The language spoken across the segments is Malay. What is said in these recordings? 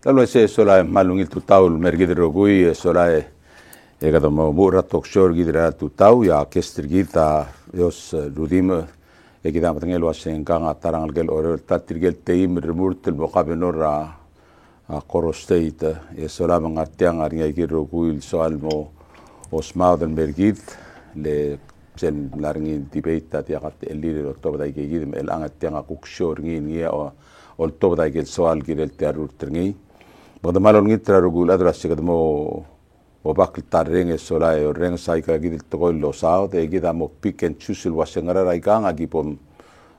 Tal vez eso la malungil tutau mergid rogui eso la kada mura tokshor gidra tutau ya kester gita yos rudim kita matengel wasen kang atarang gel or tatirgel teim remurtel boqabenora Koro State eso la mangartiang arnya girogui soal mo osmao den mergid le sen larngin debate tat yaqat ellir oktober dai gidem el angatiang akukshor ngin ya o tob dai gel soal gidel terur terngi Bada malon ngitra rugul adras sigadmo wabak tarreng sola e reng sai ka gidil togol lo sao de gida mo pick and choose wasengara raikang agipom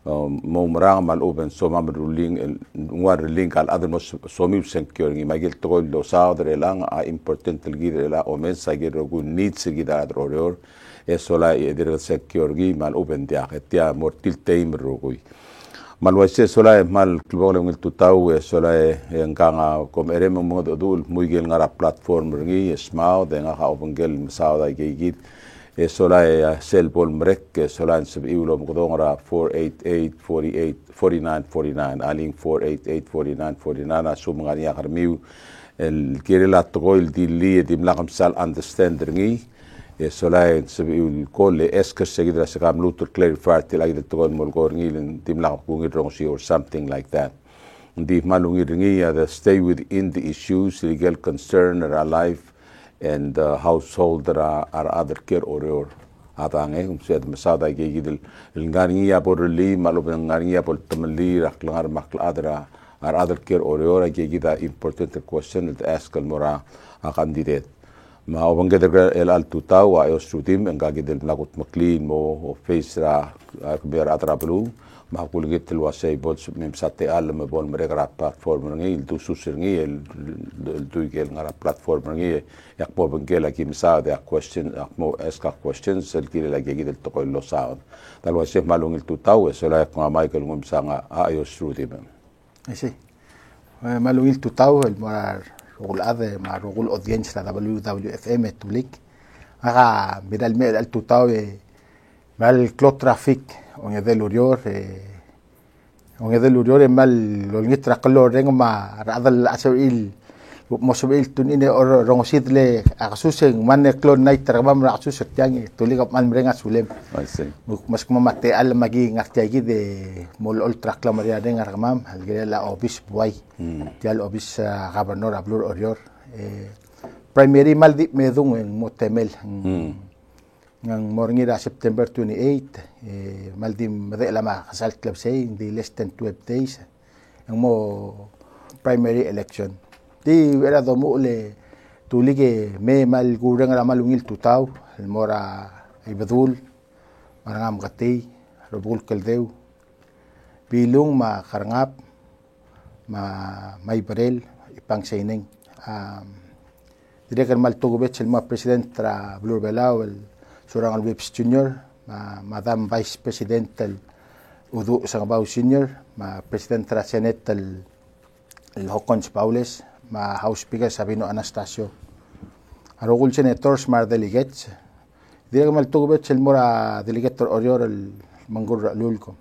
mo marang mal open so mam ruling war link al other mos so mi secure ngi magil togol lo sao de lang a important gida la o men sai gid rugul needs gida adror e sola e de secure gi mal open dia tia mortil team rugui Malwase sola mal klubole ngil tutau sola engkanga kom erem mo dul muigel ngara platform ngi smao de nga opengel sao da gigit sola sel bol mrek sola sub iulo mo ngara 488 aling 488 asum ngani akarmiu el kirela toil dilli dim laqam sal understand ngi sola il colle esker seguidra se kam lutur clarify til agde togol molgor ngil timla kungi rongsi or something like that ndi malungi ringi the stay within the issues legal concern are alive and household that are other care or atange said masada gigil ngani ya borli malubang ngani ya bol tamli raklangar makl adra are other care or gigida important question to ask mora a candidate ma obangeder el altutau wa yosutim engagidel nakut maklin mo face ra ber atrablu ma kulgitel wasay bol mem satte al me bol meregra platform ngi il dususir ngi el duigel ngara platform ngi yak po bangela kim sa de question mo ask questions el kile la gigidel to lo sound tal wasay malung il tutau so la ko Michael ngum sanga yosutim sí malung il tutau el morar rugul ade ma rugul audience la WWFM tulik aga midal me al tutau mal cloud traffic on edel urior mal lo ngitra qallo reng ma radal asil mosubil tunine or rongosidle akasuseng man cloud night trabam rasus tyang tulik man mrenga sulem mas kumate al magi ngartiagi de mol ultra clamaria reng argamam algela obis boy tial obis gobernador ablur orior primary maldi medung en motemel ngang morngira September 28 maldi mede lama khasal club say in the less than 12 days ang mo primary election di era domo le tulige me mal gurang ramalungil tutau el mora ibadul marangam gati robul kaldeu bilung ma karangap ma maibarel ipang saining direkan mal tugubet el ma president tra blur belao el surang al Webs junior ma madam vice president el udu sangabau senior ma president tra senate el Hokons Paules ma House Speaker Sabino Anastasio arogul senators mar delegates direkan mal tugubet el mora delegator orior el mangur lulko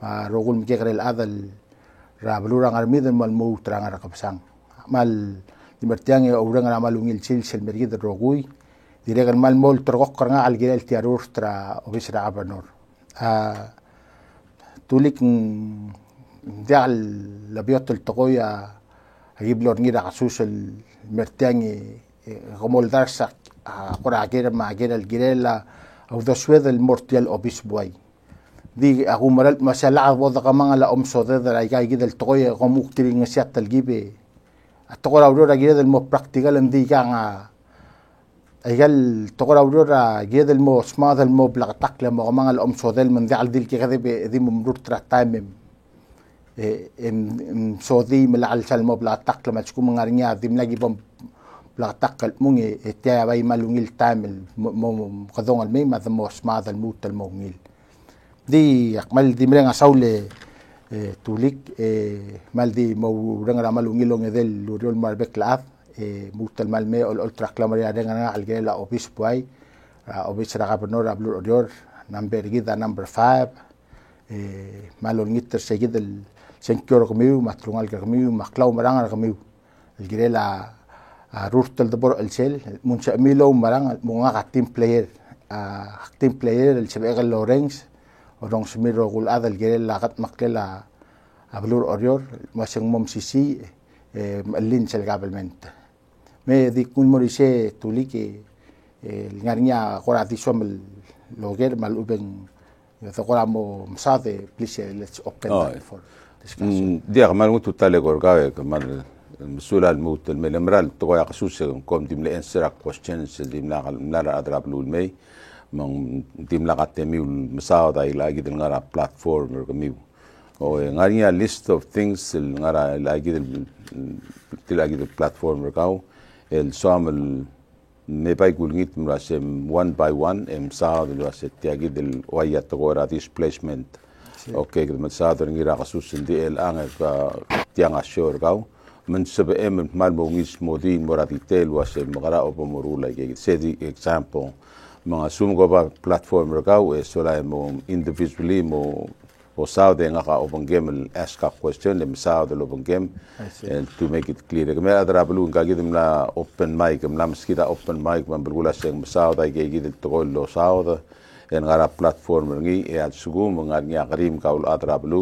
ma rogul mikekar el adal ra blurang armiden mal mu trangar kapsang mal dimertiang orang ramalungil sel mergid rogui direkan mal mol tergok karanga algel tiarur tra obisra abernor tulik dial labiot el togoya agiblor ngira asus el mertiang gomol darsak qora ager ma ager el girela au doswed el mortial obis boy di aku maral masalah boda kamanga la omsode da ay kay gidel tokoy komuk tiri nga siat talgibe atokora aurora gidel mo practical ndi ka nga ay gal tokora aurora gidel mo smadal mo blaqtak la mo kamanga la omsode man dal dil ki gade di mumrut tra time sodi malal sal mo blaqtak la matku mangarnya dim lagi bom blaqtak kal mungi tiya bay malungil time mo kadongal may mo smadal mutal mo ngil di akmal di mereng asaule tulik mal di mau renga malungilong edel luriol marbek laat mutal mal me ol ultra clamaria renga algela office boy office ra gobernador ablu odior number gida number 5 malon ngiter segid el senkyor kamiu matlungal kamiu maklaw marang kamiu algela rurtal de bor el sel muncha milo marang munga team player el sebegal lorenz orang semiro gul adal gel lagat maklela ablur orior masang mom sisi lin sel gabelment me di kun morise tuliki ngarnya qora di som loger mal uben to qora mo msade please let's open for discussion dia mal mutu tale gorgawe kamal مسؤول الموت الملمرال تو يقصوص كم ديم لانسر questions ديم لا اضرب المي mang tim lakat temiu masada ila gid ngara platform kamiu o ngariya list of things ngara lagi del platform kau el somel me pai gulngit mrasem one by one sa del waset tiagi del waya togora displacement okay gid masada ngira kasus di el anga tiang asyor kau men sebe mal bongis modi moraditel wasem ngara opomorula gid sedi example mga sumgo ba platform rakaw sola mo individually mo o sao de nga open game ask a question dem sao de open game and to make it clear kami adra bulu nga gidim la open mic am skida open mic man bergula seng sao da ge gid to lo sao da en ngara platform ngi e at sugu mga nya karim kaul adra bulu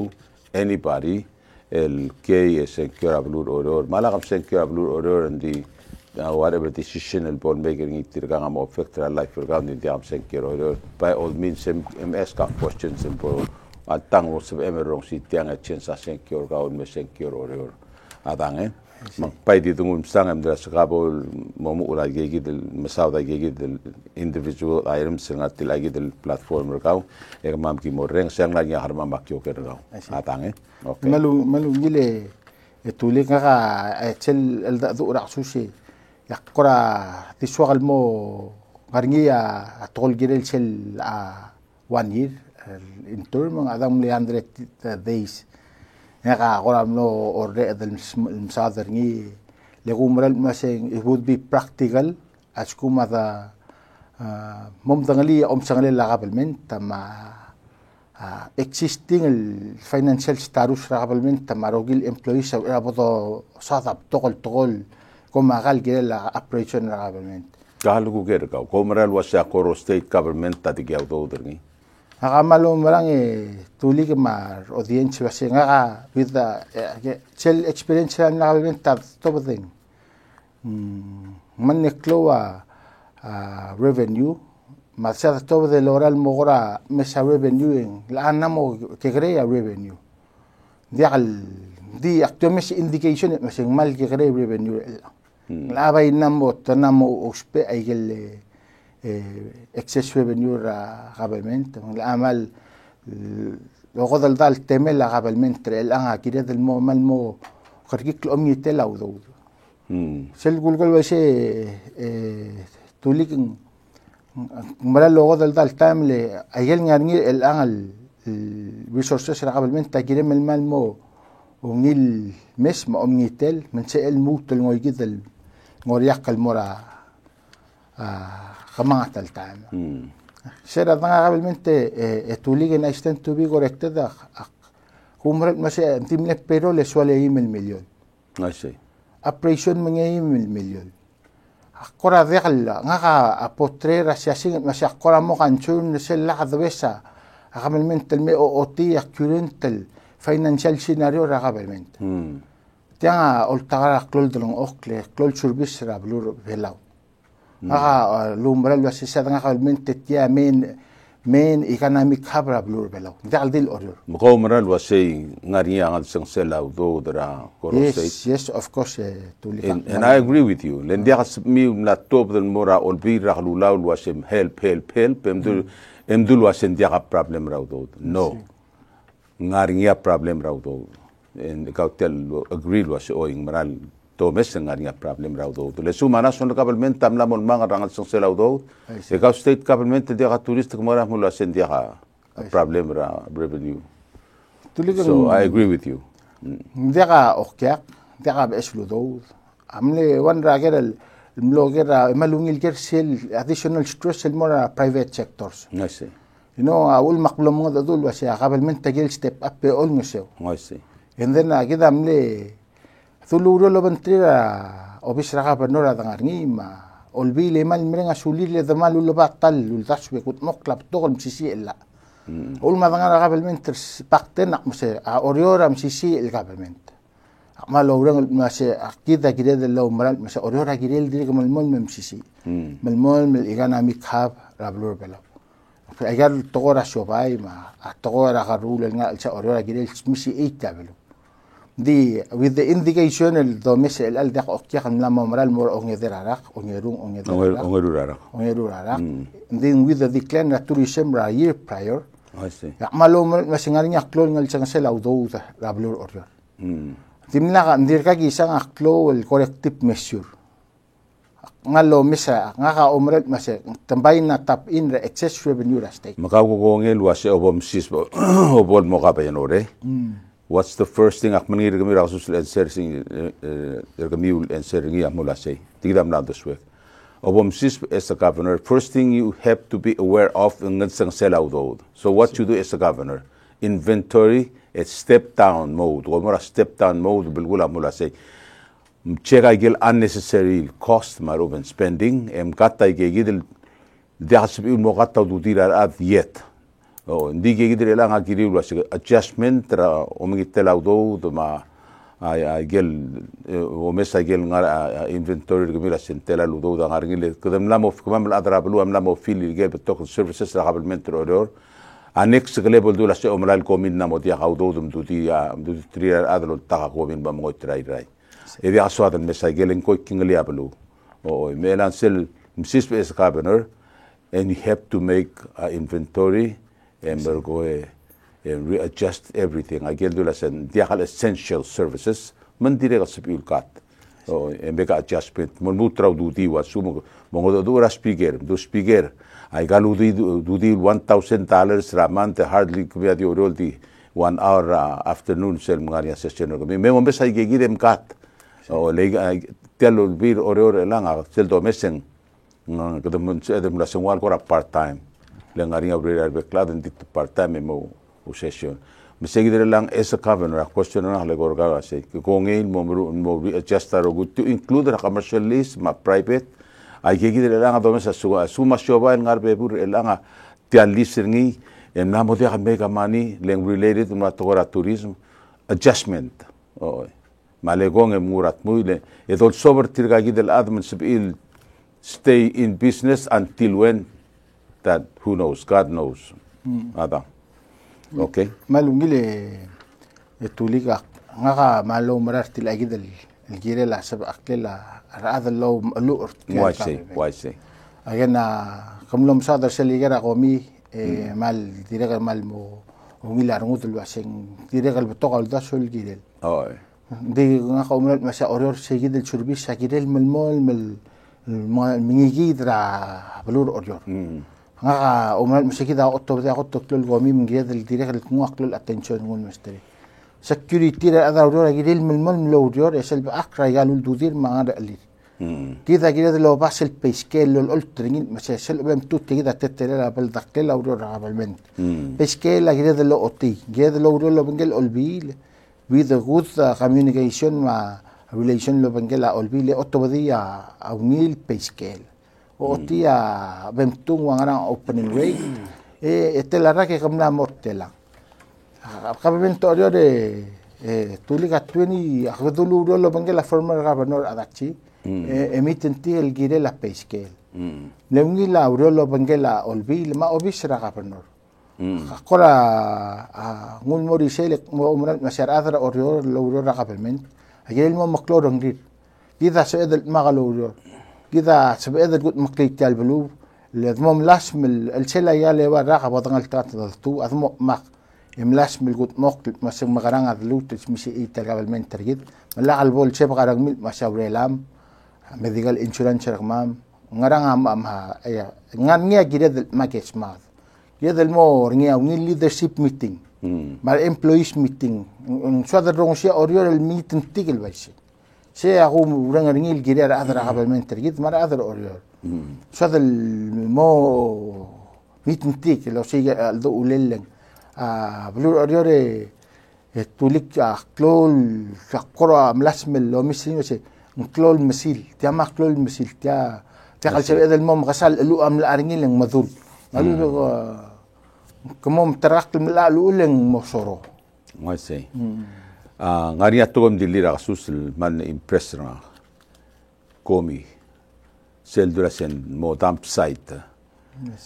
anybody el ke secure bulu oror malakam secure bulu oror ndi whatever decision el bon maker ngi tirga ngam affect la life program di am secure by all means ms ka questions en po atang wo se emerong si tiang a chance secure ka on me secure oror adang mag pai di tungum sangam dra sakabo momu ula gegi del masauda gegi del individual items ngat lagi del platform rakaw e mam ki moreng sang la nya harma makyo ke rakaw adang okay malu ngile tulik nga etsel el da du raqsushi yakora tisuagal mo ngarngia atol girel sel 1 year in term ng adam 100 days nga kora no orde del msader ngi legumral maseng it would be practical as kuma da mom dangali sangali la government tama existing el financial status la government tama rogil employees abodo sadap togol kumagal gila la operation na government. Kahalo ko kaya ka, kumaral wasya koro state government tati kaya ito ni. Nakamalo marang tuli ka mar audience wasya nga with the sel experience na government tat to thing. Man neklo revenue masya to the loral mogora mesa revenue ing laan na mo kikreya revenue. Di actually indication masing mal kikreya revenue labay namo tanamo uspe ay gel excess revenue ra government amal logo dal temel la government el anga kire del mo mal mo karkik omni telaw do sel gulgol wase tulik mala logo dal temle ay gel ngarni el angal resources ra government kire mel mal mo ungil mes mo omni tel men se el mutul ngoy gidel ngoriak kalmora kamanga taltan sera danga realmente tulig en extent to be corrected kumrat mase timle pero le suele email million así operation mga email million akora degal nga apotre rasyasin mase akora mo kanchun sel la adwesa realmente me oti accurate financial scenario realmente tianga oltagara klol dolong okle klol service ra blur velaw lumbral wasi sa nga realmente tia men main economic hub ra blur belau dal dil order Mko maral wasi ngari ang sang sela do dra yes of course tulika and I agree with you len dia mi la top del mora ol bi ra lula wasim help emdul wasen dia problem ra do no ngari problem ra do en kautel agree was oing maral to mes ngari problem ra do le suma national government tamla mon manga rangal sang sela do e ka state government dia ka tourist mora mula sen dia problem ra revenue tulika so I agree with you dia ka okyak dia ka beslu do amle wan ra gel الملوغر مالونيل كرسل additional stress المورا private sectors I see you know اول مقبل من دول وش قبل من تجيل ستيب اب اول مسو I see and then كده عملي ثلورو لو بنترا او بيشرا بنورا دغارني ما اولبي لي مال مرينا سولي لي دمال لو باطل والتشبي كنت مقلب تغل مسيسي الا اول ما دغارا قبل من ترس باقتنا مس اوريورا مسيسي قبل من ما لو رن ما شيء كده كده لو مرال مش اوريورا كده دي كم المول ممسيسي من المول من الايكونوميك هاب رابلور بلا فاجال تغورا شوباي ما تغورا غرول النا اوريورا كده مشي اي تابلو دي with the indication الدو مش ال دق اوكي خم لما مرال مور اونيدراراق اونيدراراق then with the decline tourism ra year prior I see malo masingarinya klol ngal chang sel audo rابلور اوريور timna ndir ka gisang aklo el corrective measure ngalo misa ngaka umret mase tambay na tap in excess revenue ra state makakugongel wasi obom sisbo obol mo ka payanore what's the first thing akmani regami rasus and searching regami and searching amula say tigdam na this way obom sisbo as a governor first thing you have to be aware of ngansang selaudo so what you do as a governor inventory a step down mode or a step down mode bilgula mula say check agil unnecessary cost maroven spending kata gigil dasbi mo kata dudira at yet o ndi gigil lang agiri was adjustment ra omigitela do ma agil o mesa agil ngar inventory gmira sentela ludo da ngargil kedam lamo kamam adra blu am lamo fil gel betok services ra government order annex level dula se omral komin na modia haudodum dudia tria adlo taka komin ba mo trai rai e dia swad al mesa gelen ko kingali ablu o melan sel msis es governor and you have to make inventory and go and readjust everything agel dula sen dia hal essential services man direga sepul kat o en beka adjustment mon mutra dudi wa sumo mo do speaker I got do $1,000 ramante hardly kubia di orol di 1 hour afternoon sel mga session ko. Me mo besa gigidem kat. O le telo bir oror lang sel do meseng kadam sedem la senwal ko part time. Le ngari abrir beklad dit part time mo session. Me seguidere lang as a governor question na le gorga say ko ngin mo adjust ro to include a commercial list ma private ay gigidere lang do mesa suma shoba ngar bebur elanga tian lisengi en namo de mega money leng related to matora tourism adjustment o malegong murat muile e dol sober tirga gidel admin sibil stay in business until when that who knows God knows ada okay malungile etulika ngaka malo marar tila gidel الجيرة لا سبق أكلها هذا لو لؤر وايسي أجينا كم لهم صادر سلي جرا قومي مال ديرة مال مو وميل عرمود الواسين ديرة البطاقة الداسول الجيرة دي نقوم مسا أوريور سيجد الشربي ساكيرل من المال من يجيد را بلور أوريور نقا ومال مسكيدا أوتو بتاع أوتو كل قومي من جيرة الديرة الكموا كل الاتنشن والمستري security ra ada ora gidil milmol lo dior esel akra yalu dudir ma ada ali كذا كذا لو باس البيسكيل لو قلت رجل مسلسل بهم توت كذا تتلا بالدقيل او قبل من بيسكيل كذا لو اوتي كذا لو بنجل اولبيل with a good communication مع relation لو بنجل اولبيل اوتو بدي او نيل بيسكيل اوتي بمتون وانا اوبن واي تلا راكي كمنا مورتلا قبل من توريو دي تولي كاتويني اخذوا لو بنجل former governor اداكشي emiten ti el gire la pesquel Leungila uriolo bangela olbi lima obis ra kapanor. Kora ngul mori selek mo umran masyar adra orior lo urior ra kapelmen. Agel mo maklorong dit. Kita seedel magalo urior. Kita seedel gut maklit talbelu. لازمهم لاسم السلا يالي وراقة وضغل تاتو أثمو ماق يملاسم القط موقت مسك مغران أذلوت مشي إيتا قبل من ترجد من لا البول شيء بقى رقم مشاوري لام مذيق الإنشورانس رقمام نغران أمها نغان نيا جريد ما كيس ماذ جريد المور نيا ونيا leadership meeting مع employees meeting نشوذ الرونشيا أوريور الميتين تيجي الويسي شيء أقوم ورنا رنيل جريد أثر قبل من ترجد مرة أثر أوريور شوذ المو ميتين تيجي لو شيء الضوء ليلن بلور أوريوري توليك كلول كقرا ملاسمل لو مسين وشي كلول مسيل تيا ما كلول مسيل تيا قال شباب هذا المهم غسل لو أم الأرنيل مذول قالوا كمهم ترقت من الأول مصورو ما سي غاريا توم دليرا خصوص من إمبرسنا كومي سيل دراسن مو دامب سايت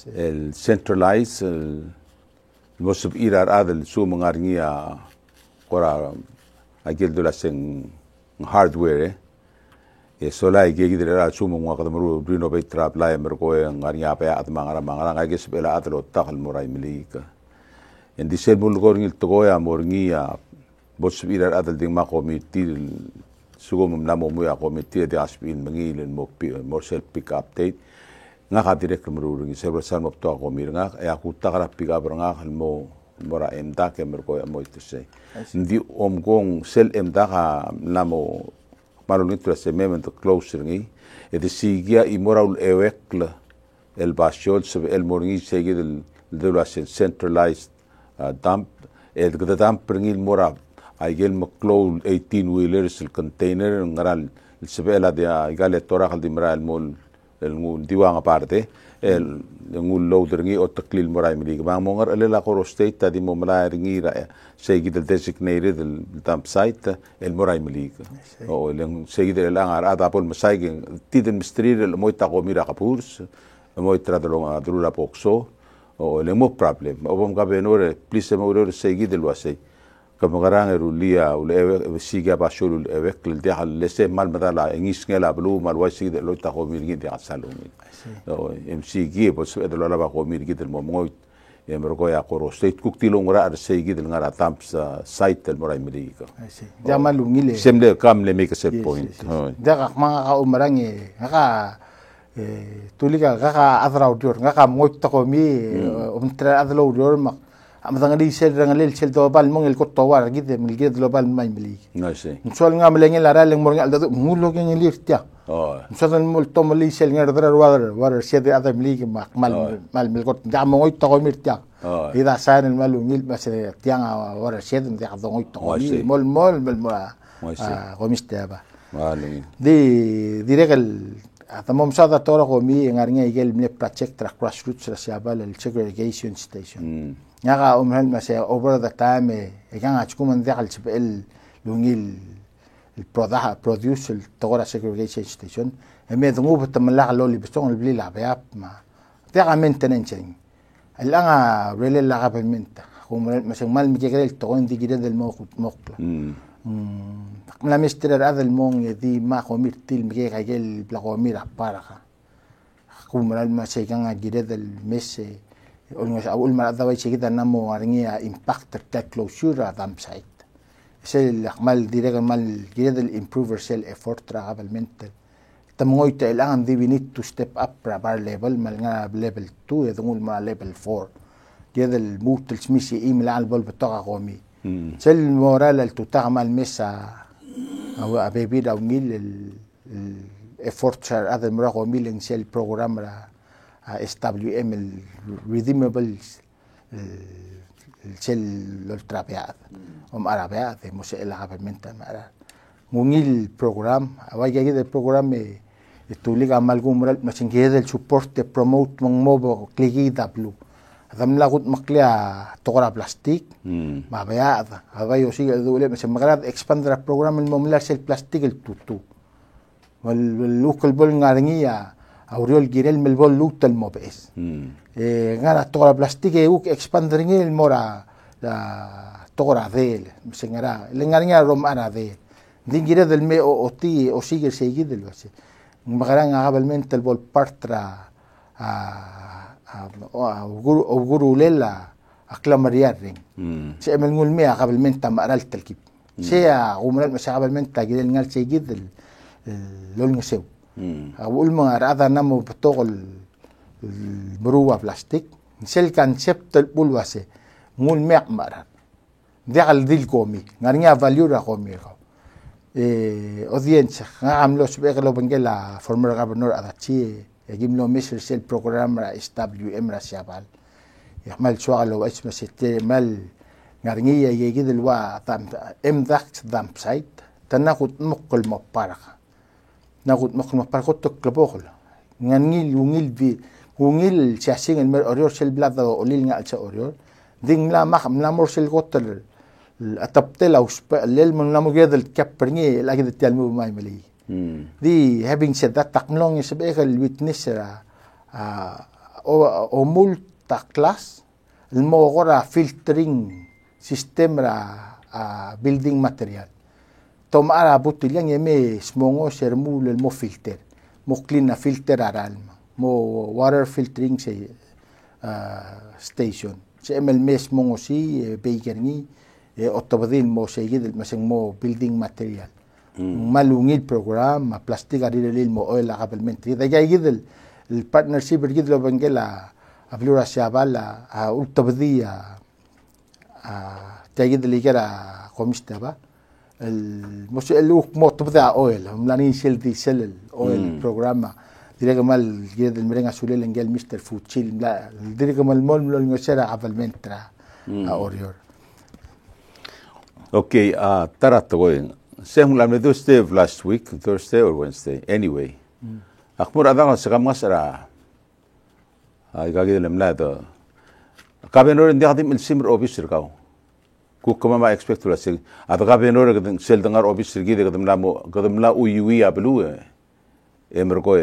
السنترلايز الموسب إيرار هذا السو مغارنيا قرا أجل دراسن هاردوير sola gegi dira sumu ngwa kadamru brino bay trap la merko ngariya pa at mangara ngage sebela atlo takal moray milika en disel bul gorngil togoya morngia bosbira adal ding ma komiti sugum namo muya komiti de aspin mangil mo morsel pick update nga ka direct mururungi server san mo to ko mir nga ya ku takara pick up nga mo mora emda ke merko mo itse ndi omgong sel emda ka namo marulin tu se memang tu closer ni itu sigia imoral ewekla el bashol sebe el morngi segi del lasen centralized dump el gada dump pringil mora aigel maclow 18 wheelers el container ngaral sebe la dia igale tora khal dimra el mol el ngul diwang aparte el ngul loader ngi o taklil mora mi bang mongar el la coro state tadi mo mala ngi ra segi del designated el dump site el mora mi o el segi del langar ada pol masai tiden mistrir el moita ko mira kapurs moita dalo adrula pokso o le mo problem o bom ka benore please mo segi del wasai كمغران روليا ولا سيجا باشول ويك الدحل لسه مال مثلا انيس ngela بلو مال واسي لو تاخو ميرغي دي اسالومي ام سي جي بس ادلو لا باخو ميرغي دل موموي يمرغو يا قرو ستيت كوكتيلو غرا سيجي دل غرا تامس سايت المراي ميريكا جامالو ngile سمده كام لي ميك سيت بوينت دغ ما عمراني غا توليكا غا اذراو دور غا موت تاخو مي امتر اذلو دور ما أمثلاً دي سيل رجال سيل دوبال مون الكتوار جد من الجد دوبال ما يملي. ناسي. نسول نعم لين الأرال لين مرجع ده مولو كين اللي يرتيا. نسول نمول توم اللي سيل نعرف درر وار سيد هذا ملي مال ملكت جام موي تقوم يرتيا. إذا سان المالو نيل بس تيان وار سيد نده هذا موي تقوم مول قوميستها. دي رجال تمام صادر تورا قومي نعرفين يجيل من project ترى grassroots رسيابال الsegregation station. نجا أمهل مثلا over the time كان عشكم من ذاك السبيل لونيل produce التغير segregation station هم يذنبوا بالتملاق اللي بيستون اللي لعبياب ما ذاك maintenance الآن ريل اللعب المنت هم مثلا مال مجيء التغير دي جديد الموقع لا مستر هذا المون يدي ما خمير تيل مجيء جيل بلاقومير أبارها هم مثلا كان جديد المس أول ما أذا شيء كده نمو عرنيا impact كلوشور هذا مساعد. سيل مال ديرك مال جديد الimprover سيل effort ترى قبل منتل. تمويت الآن دي we need to step up بار level مالنا level 2 يدخل مع level 4. جديد الموت السميسي إيميل على البول بتوقع قومي. سيل المورال التوتاع مال مسا أو أبيبيد أو ميل effort هذا المرة قومي لنسيل program SWM redeemable الشيء الترابيات عربيات مسائل عبرمنتا مرة مونيل program أواجه كده program تولي عمل قوم مثلا كده support promote من موبو كليجي دبلو هذا من لاقود مقليا تغرى بلاستيك ما بيا هذا يوصي ذولة مثلا مغرد expander program المملكة البلاستيك التوتو واللوكال بول نارنيا auriol girel melbol lutal mo bes ngana tora plastik e uk expandering el mora tora del sengara lengaringa rom ana de dingire del me o ti o sigue seguido lo hace magaran agabalmente el bol partra a guru lela aclamariar se emel ngul me agabalmente maral telkip sea umral me agabalmente girel ngal seguido lol ngeseu أقول ما هذا نمو بتوغل المروة بلاستيك نسل كونسبت البولواسي مول ميق مرة ديال ديل قومي غانيا فاليورا قومي أودينس عملوا سباق لو بنجلا فورمر غابرنور أداتشي يجيب له مصر سيل بروجرام را SWM را شابال يعمل شغل لو اسمه ستة مال غانيا يجيد الوا ذاك ذام سايت تناخد مقل مبارك ناخد مخل مباركوت تكلبوخل ngil siasing el orior sel blada olil nga sa orior ding la mor sel gotel atapte la lel mon la moged el kapringi la ged talmu mai mali di having said that takmlong is be el witness o multa class el mogora filtering system ra building material tomara butilyang yeme smongo sermul el mo filter mo clean na filter aralma mo water filtering se station se emel mes mongo si beigerni otobadin mo seguid maseng mo building material malungil program plastic arilil mo oil agabalmente da gayid el partnership gid lo bangela ablura shabala otobdia tayid ligera komistaba el mos el mo tobda oil mlani sel diesel oil programa direga mal جيد المرينغ سوليل انجل مستر فوتشيل لا direga mal mol ngosera avalmentra orior okay tarato going sehun la Thursday of last week Thursday or Wednesday anyway akmur adang sa kamasara ay gagi lam la do kabenor ndi hadim il simr officer kaw ku kama ma expect la sel adga benor gadang sel dangar officer gi gadam la uyui ablu emergo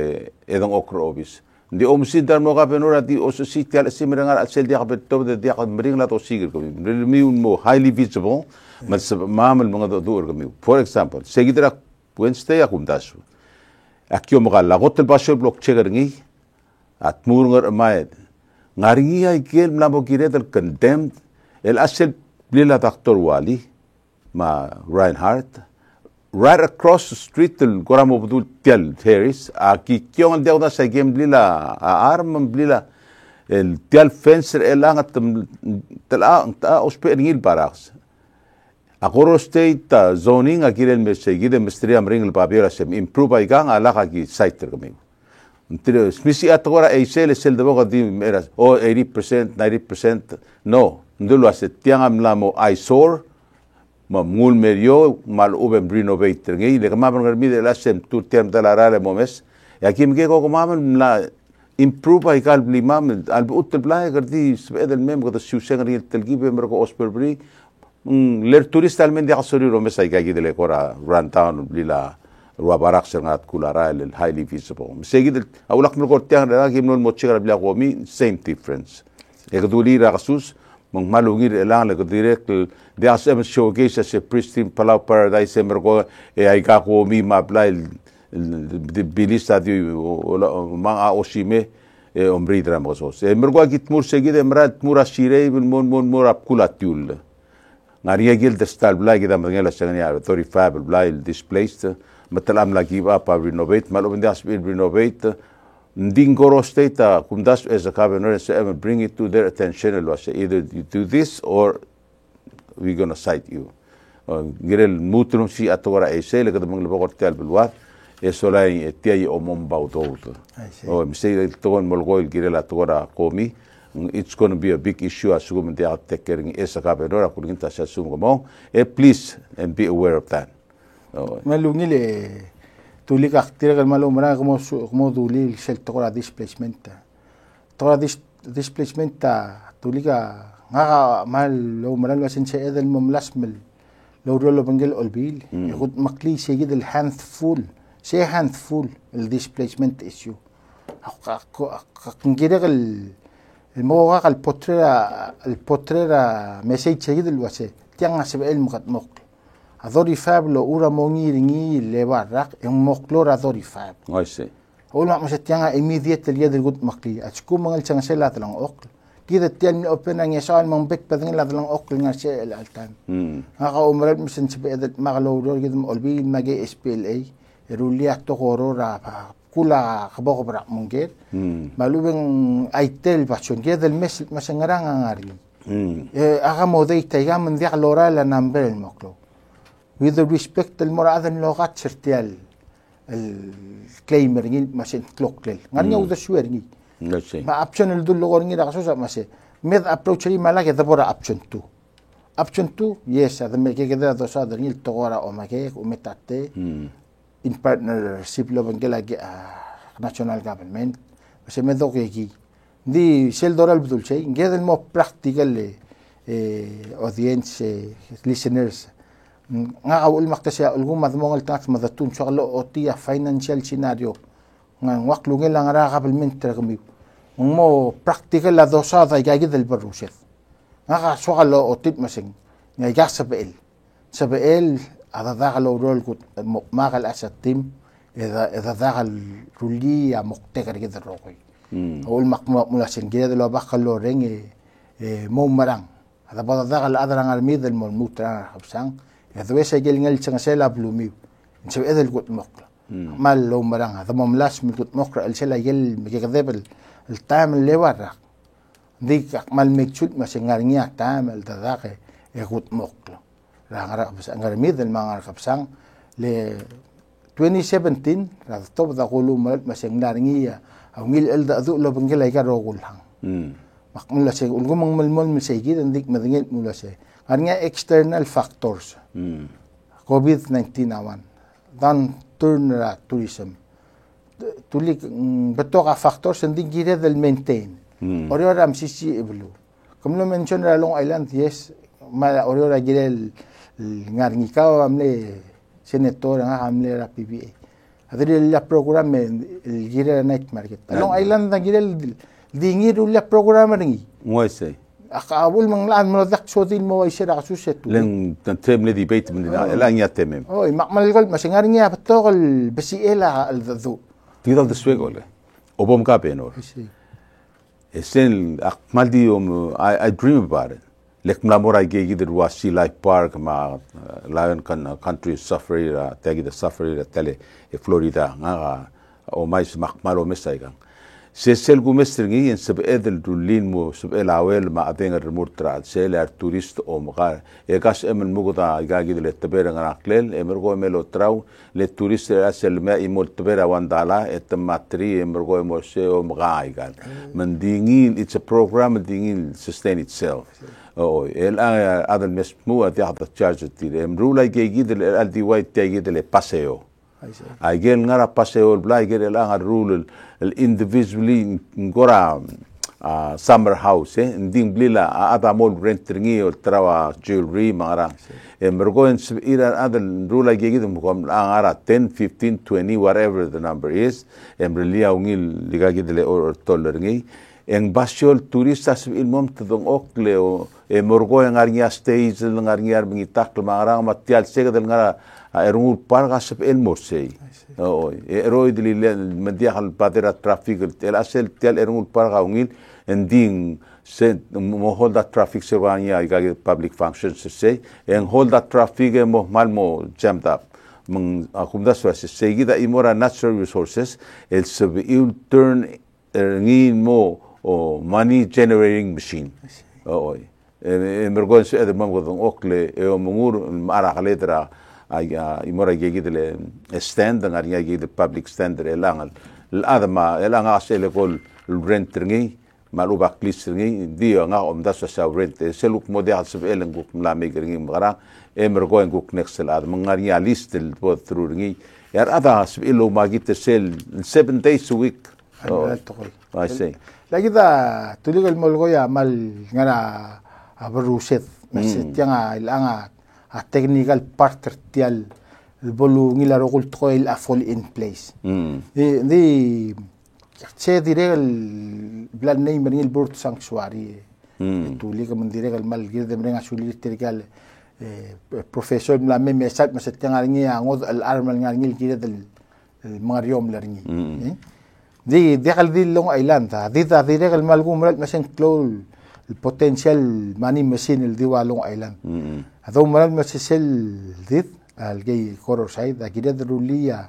edong okro office ndi omsi dar mo kabenor di osi tial simrangar sel dia beto de dia mring la to sigir ko mi mo highly visible mas mamal mga do ko mi for example seguidra Wednesday akum dasu akyo mo la hotel basho block chegarngi at murngar mai ngaringi ay kel na mo giredal condemned el asel lila Dr. Wali ma Reinhardt right across the street el goramo budul tial Harris aki kyong al deuda sa game lila arm lila el tial fencer elangat ta ospengil baraks Agoro state zoning akirel me seguide mestria mring el papel sem improve aigang ala ki site kami Entire smisi atgora eisel sel de boga di eras o 80% 90% no ndulu aset tiangam lamo eyesore ma mul merio mal ubem renovate ngi le kama ban mi de la sem tu term de la rale momes ya kim ke ko ma la improve ai kal limam al ut bla gardi sbed el mem gada shusen ri telgibe mer ko osperbri ler turista al men de asori ro mes ai ka gi de le kora run town lila rua barak sengat kulara el highly visible seguid awlak mer ko tiang da kim non mo chigar bla ko mi same difference e gaduli ra kasus mong malungir elang le direct de asem showcase se pristine palau paradise emergo e ai ka ko mi ma blai de bilista di ma osime e ombri dramos emergo git mur seguid emrat mura shire mon ap kulatul ngaria gil de stal blai gida mangela sengania 35 blai displaced matalam lagi apa renovate malo bendas renovate Ndingoro state kumdas as a governor and bring it to their attention and say either you do this or we're going to cite you. Girel mutrum si atora ese le kadamang labor tel bilwat esolai etia o mombau dot. Oh mi say togon molgo girel atora komi it's going to be a big issue as government they are taking as a governor according to sasum please and be aware of that. Malungile Tuli kaktir kal malo mara como duli sel tora displacement tuli ka nga mal lo mara lo sin se edel momlasmel lo rolo bangel olbil yud makli seguid el handful el displacement issue كنجيرك الموقع البوتريرا مسيج سيد الواسي تيان سبيل مقدمك أذوري فاب لو أورا موني ريني لبارك يوم مقلور أذوري فاب. I see. أول ما مشت تيان immediate اليد الجود مقلي أشكو مغل تيان لا تلان أقل كذا تيان أوبن أن يسأل من بيك بدن لا تلان أقل نرشة الألتان. هذا أمرت مشن سبيل مغلو دور كذا مقلبي ما جي SPLA يرولي أتوقعوا را كلا خباق برا مونجير. مالوبين أيتل باشون كذا المس مسنجران عارين. أغا مودي تيجا من ذي علورا لنامبر المقلو. with respect المرأة اللغات شرتيال الكليمر نيل ماشين كلوكلل غني وذا شويرني ما أبشن الدول لغورني ده خصوصا ماشي ميد أبروتشري مالا كذا برا أبشن تو يس هذا ميك كذا ده صادر نيل تغورا أو ماكيك ومتاتي in partnership لو بنجلا national government بس ميدو كيكي دي سيل دورال بدول شيء كذا المو practical audience listeners nga awul maktasya ulgum madmongal tax madatun chaklo otia financial scenario nga waklungi lang ra government tergmi mo practical la dosada gagi del baruset nga chaklo otit masing nga yak sabel ada dagalo rol kut magal asatim ida dagal ruliya muktegar gid rokoy awul makma mula singida lo bakalo rengi mo marang ada bada dagal adrang al midel mo mutra habsang هذا ويش أجل نقول تنسيلا بلوميو نسوي هذا القط مقرأ ما لو مران هذا مملاش من القط مقرأ الشلا يجل مكذب التعامل اللي ورا ديك مال مكشول مش نعرنيا تعامل تذاك القط مقرأ راه بس أنغر ميدل ما أنغر خبسان ل 2017 هذا طب ذا قولوا مش نعرنيا أو ميل ألدا ذو لو بنجلا يكرر قولها مقملا شيء ولقوم من المول مسيجيد عندك مدينة مولا شيء هرنيا external factors COVID-19 awan dan turn tourism tulik betoka factors hindi gira del maintain oriora msisi iblu comme lo mention la Long Island yes ma oriora gira ngarnika amle senator nga amle la PBA adri la programme gira night market Long Island na gira dingir la programme ringi moi sei أقول من الآن من ذاك صوتي المو يصير عسوسة لين تنتم لدي بيت من الآن يتمم أوه معمل القلب مش نعرني بتوغل بس إله الذو تقدر تسوي ولا أبوم كابينور السن أقمل دي يوم I dream about it لك ملامورا يجي يدر واسي لايف بارك مع لاين كانتري سافري تاجي السافري تلي فلوريدا نعا أو ما يسمع مالو مسايقان سيسل قمسترني إن سبأد الدولين مو سبأ العوال ما أدين المرترع سيل التوريست أو مقار يقاس أمن مقطع يقاعد للتبير عن عقلل أمرقو ملو تراو للتوريست أسل ما يمول تبير وان دالا التماتري أمرقو موسى أو مقاع يقال من دينين it's a program دينين sustain itself أو الآن هذا المسموع تأخذ التشارج تير أمرولا يجيد الدي واي تيجيد لباسيو أيجي نعرف باسيو البلا يجي الآن الرول individually ngora summer house nding blila ada mol rentringi o trawa jewelry mara mergoen ira ada rula gegid mkom ara 10 15 20 whatever the number is emrelia ungil ligagid le or tolleringi en basiol turistas il mom tdong okle o mergoen arnia stage ngarniar bingitak mara matial segad ngara erungul pargas el morsei رويد اللي مديح البادرة ترافيك الأسئلة تيال إرمول بارغاونيل إندين سن مهول دا ترافيك سيرانيا يجاي public functions سي إن هول دا ترافيك مه مالمو jammed up من أقوم دا سواسي سيجي دا إمورا natural resources السبيل turn إرنين مو money generating machine مرقون سو إذا ممكن أوكله مغور مارا خليترا imora gigi dele stand ngar gigi de public stand elang adama elang asele kol rent ngi maluba klis ngi dio nga omda sa rent seluk model sub elen guk mlame ngi mara emer go guk next ad ngar ya list el bo through ngi yar ada sub elo magit sel 7 days a week I say la gida tulig el molgoya mal ngara abruset meset yanga ilanga a technical part tial el bolu ngi la rogul troil a fall in place di se dire el plan nei mering el bird sanctuary tuli ka mandire kal mal gir de mering asuli tirgal professor la meme sat maset ngarngi angod al armal ngarngi gir del mariom larngi di kal di long island ta di ta dire kal mal gumrat masen close el potencial mani machine el diwa long island ado maral masel dit al gay horror side da gir de rulia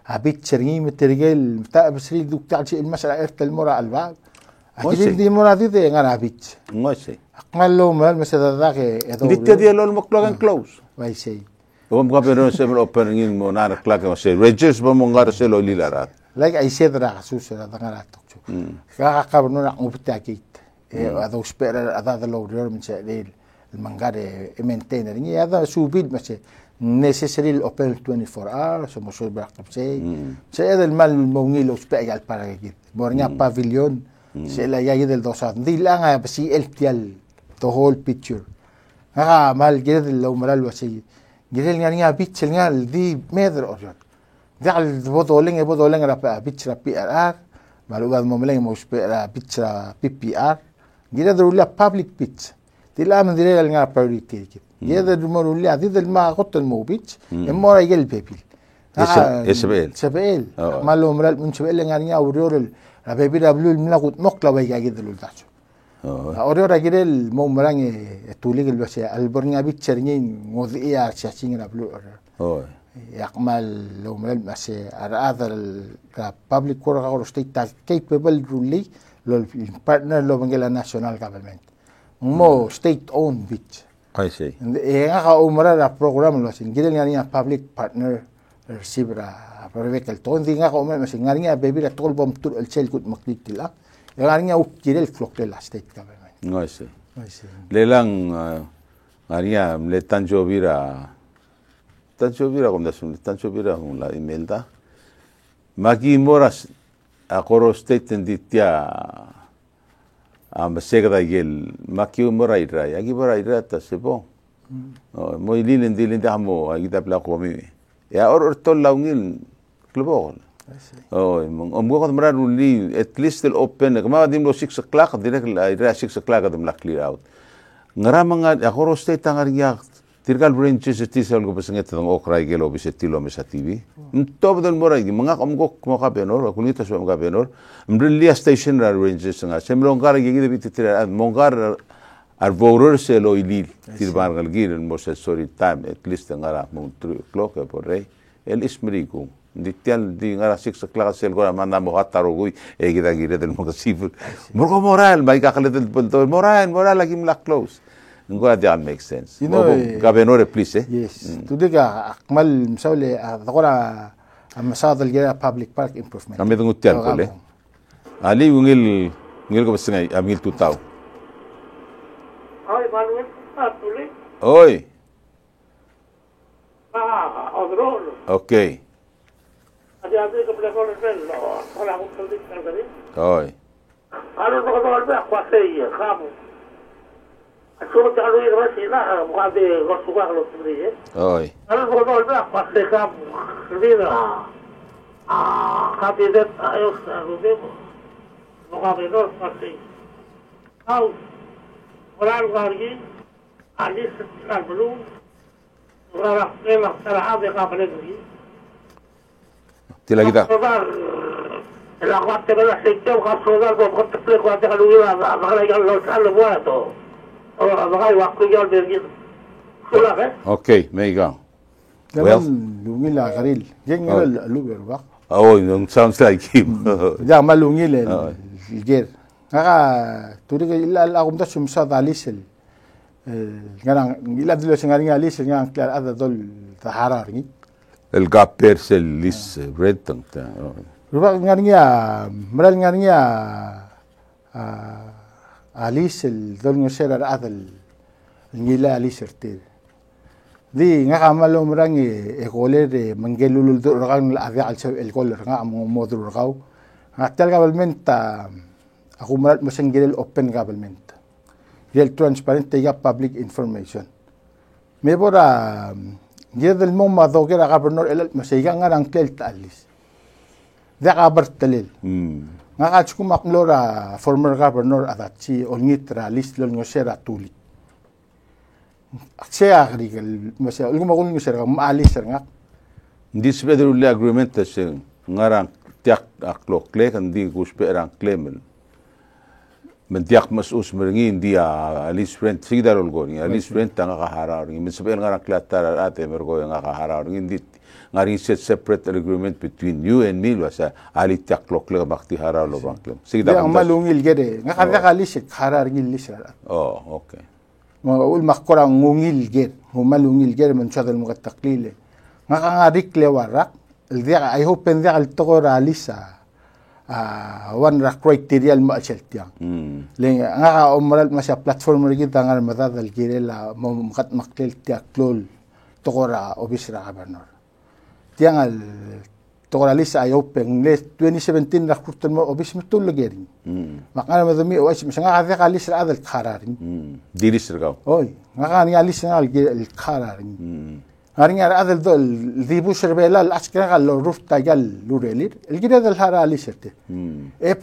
habit شرقي مترجل بتاع بسري دوك تاع شيء المسألة إرت المرة البعض أكيد دي مرة دي ده أنا habit ماشي أقمل له ما المسألة ذاك دي تدي لون مكلوغن كلوز واي شيء وهم قابلون سبل أوبنين منار كلاك مسي ريجس بمونغار سلو ليلارات لايك أي شيء درا خصوص هذا غير تكتو كا قبرنا نعمو بالتأكيد هذا وسبير هذا لو ريور من شيء المانغار إمنتين هذا سوبيد مسي necessary open 24 hours so mosul backup say sa el mal mongil hospital para gid mornya pavilion sila yagi del dosat di lang si el tial the whole picture ha mal gid lo maral wasi gidel nga picture nga di medr orjot dal bodoleng ra picture PRR malugad momleng mo picture PPR gidel rulla public pitch di la man dire nga priority gid يهذا المرولي هذا ما قط الموبيت المورا يجل بيبيل سبيل ما لهم رال من سبيل يعني أوريور البيبيل قبلوا الملاقط مقلة ويجا جد للداشو أوريور أجل المومران توليق البشيء البرنيا بيتشرنين موضوعية شاشين قبلوا يقمل لهم رال مسي هذا البابليك كورا أو ستيت كيبل رولي للبارتنر لو بنجلا ناشونال government مو ستيت أون بيت I see. Nga umara la program lo sin gidel nga public partner receiver provekel to ndi nga umara mas nga baby la tol bom tur el chel kut maklit tila nga up gidel flok la state government. I see. Lelang nga le tanjo vira kom dasun tanjo vira la email da magi moras akoro state nditia masega da yel makiu morai ra yagi morai ra ta sebo mo ilin dilin da mo agita pla ko mi ya or tol laungil klubo mo ko mara ruli at least the open kama dim lo 6 o'clock direct ra 6 o'clock adum la clear out ngara mga akoro state tangar ya tirgal branches tisal ko pasanget ng okray gelo bisetilo me sa TV top del moray mga kamgo mo ka benor kunita so mga benor mbrili station ra ranges nga semlongar gi gi bitira mongar ar vorer se lo ilil tirbar gal gir mo se sorry time at least ngara mo 3 o'clock por rey el ismriku ditial di ngara 6 o'clock sel gora manda mo hataro gui e gida gire del mo sifur morgo moral mai ka kale del moral lagi mla close Ngora that makes sense. You know, Gabenore please Yes. Tudiga akmal msawle adora amasad algira public park improvement. Kami tungut tian kole. Ali ngil ko basingai amil tutaw. Oi, Manuel, tuli. Oi. Odrol. Okay. Adi ko pala ko rello. Wala ko tulik kali. Oi. Ano ko ko ba kwasay kamo. Aku tak tahu yang masih lah, bukan dia gosok kalau sendiri. Oi. Kalau bodoh dah pasti kamu sendiri lah. Kami dah ayo sebelum bukan benar pasti. Kau orang lagi, alis sekarang belum. Orang memang terhadap apa lagi. Tila kita. La guardia della sezione che sono al posto per guardare a lui la lo sanno vuoto. Okay, may go. Well, lungila karil. Yang luber ba? Oh, it sounds like him. Ya malungil ger. Nga turi ka ila akum ta sumsa dalisel. Nga ila dilo singaring alisel nga klar ada dol taharar ni. El gaper sel lis red tang ta. Ruba nga maral nga Alice el dol ngosera adal ngila Alice ertir di nga kamalo mrang e gole de mangelul do rang la avia al el gol nga mo modur raw nga tel government ako marat mo singil open government real transparent ya public information me bora gedel mo ma do gera governor el masiga nga rang tel Alice da kabar talil Nga kumak lora former governor adat si olngitra list lol ngosera tuli. Saya agrigal masya ulgumakul ngosera maalis nga. Hindi spedruli agreement tasing ngarang tiak aklokle kan di kusperang claim. Mentiak masus merengi dia alis friend sigdar olgoni alis friend tanga kahara ring misbel ngarang klatar ate mergo nga kahara ring di ngaring set separate agreement between you and me wasa ali tiak lokle bakti hara lo bangklem sigdar ang malungil gede nga kada kalis hara ring lis. Oh okay mga ul makkorang ngungil ged humalungil ged man sadal mo kataklile nga kangarik lewarak dia I hope en dia al tokora alisa one ra criteria ma cheltiang leng nga omral masya platform ri kita ngar madadal girela makat maklel tiak klol tokora obisra governor tiang al tokora lisa ay open les 2017 ra kurtan mo obis mutul geri makana madami o is nga kada kalis ra adal khararin diris rgaw oy nga kan alis nga al khararin Haringa adal dol di busher bela askara kallo roof tagal lurelir elgira dal hara aliserte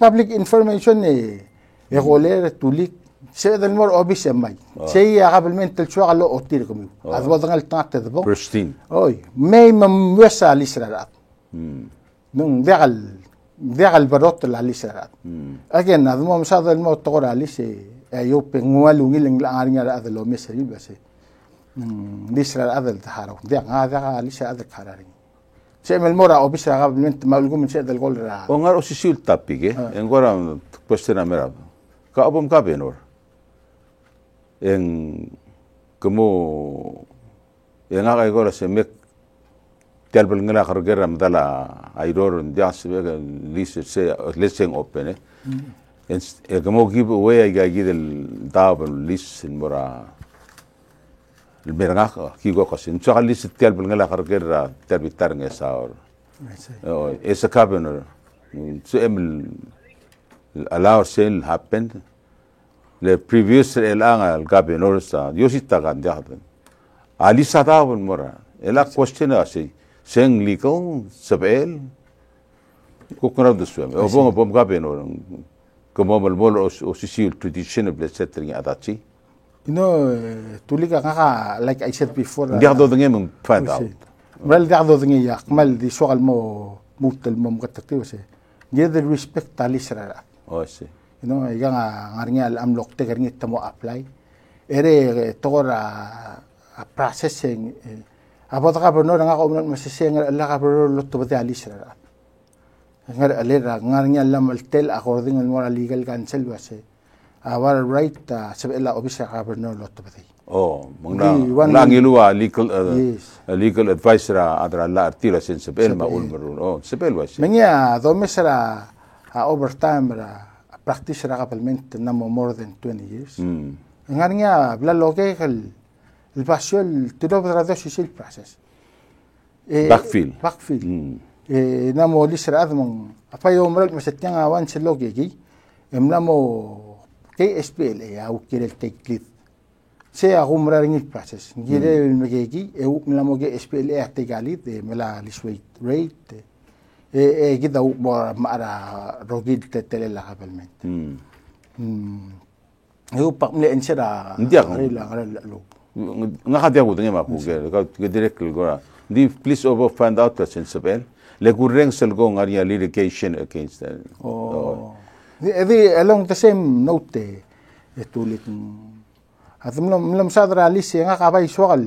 public information e goler tulik se dal mor obis mai se ya qabelmente shwa kallo otir kumi adwadangal taqte dbo pristine oy may mamwesa alisrat nung degal barot la alisrat again admo msada mo togora alise ayo pengualungil ang aringa adal o mesri base lisra adal taharo dia ngada lisra adal kharari semel mora obisra qabelmente malgum se dal golra o ngar osisul tapige engora question amera ka obom ka benor en como nga ka igora se mek telbel ngala khargera mdala aidor ndias vega lise se leseng open en como give away ga gidel dabel listen mora البرغاخ كيغو قسم شغل ستيال بالغلا خرجر تربيتار نساور esa cabin so allow sale happened the previous elanga al cabin or sa yosita gan jaden ali sada bun mora ela question asi seng legal sabel kokora do swem o bom cabin or como mol o sisil traditional setting adachi tulika nga like I said before. Diado dengan find out. Well, diado dengan yak mal di soal mo mutal mo makatakti wase. Give the respect talisra. Oh, see. Yang ngarnya am lok te ngarnya tamo apply. Ere tora processing abot ka bernor nga ko man masiseng la ka bernor lotto bati alisra. Ngar alera ngarnya lam tel according to moral legal counsel wase. Our right sabela obisa governor lot bati. Oh, manglangiluwa legal advisor adra la artila sen sabel ma ulmarun. Oh, sabel was. Manya do mesra overtime ra practice ra kapalment na more than 20 years. Ngarnya bla loke el pasol todo para social process. Backfield. Na mo lisra admong apayo umral masatyang awan sa logegi emnamo KSPL au kirel teklit se agumra ring process girel megegi eu mlamo KSPL actigalit mela lisweight rate gida mara rogid tetele la kabelment eu pakmle ensera lo nga khadia ko tengema ko ke direct gora di please over find out that sensabel le kureng selgo ngaria litigation against that along the same note tulit atum sadra alisi nga kabay swal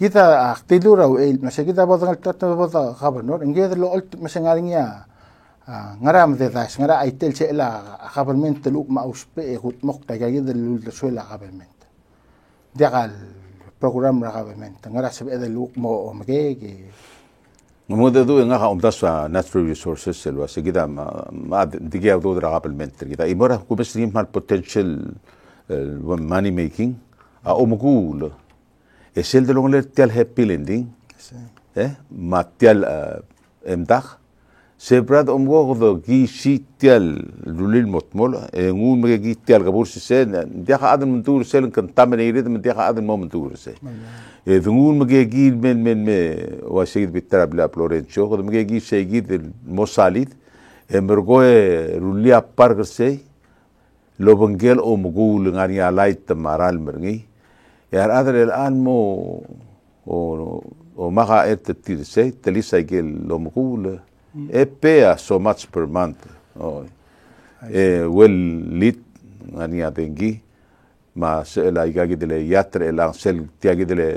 kita aktidura masa kita botangal tatbota governor ngeder lo ult masangaringa ngaram de das ngara aitel se la government lu ma uspe gut mokta gageder lu suela government degal program ra government ngara se de lu mo omgege Moda do nga umdasa natural resources selwa sigida ma digia do dra applement kita imora ko besrim mal potential money making a omgul esel de longle tel happy lending matial emdag sebrad omgo do gi sitial lulil motmol ngun me gi tial gabur sen dia adam muntur sel contaminated me dia adam momentur se ngun me gi men me wasig bitrab la florencio do me gi segid mosalit mergoe rulia pargse lo bengel o mugul ngani alai tamaral mergi yar adre الان mo o maga tirse telisa gel lo mugul pay so much per month well lit ngani atengi ma se la igagi dele yatre elang sel tiagi dele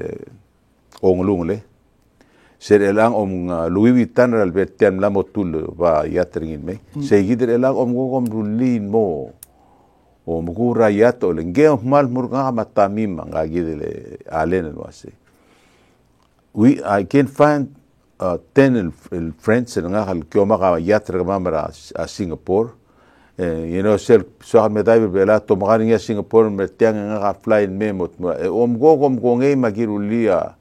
onglungle ser elang Louis Vuitton Albert tem la motul va yatringin me se gider elang gogom rulin mo o mugura yato lenge mal murga matami manga gidele alen wase I can find 10 friends nga hal kyoma ga yatra mamra a Singapore sel so me dai bela to magani ya Singapore me tiang nga fly memot gogom gonge magirulia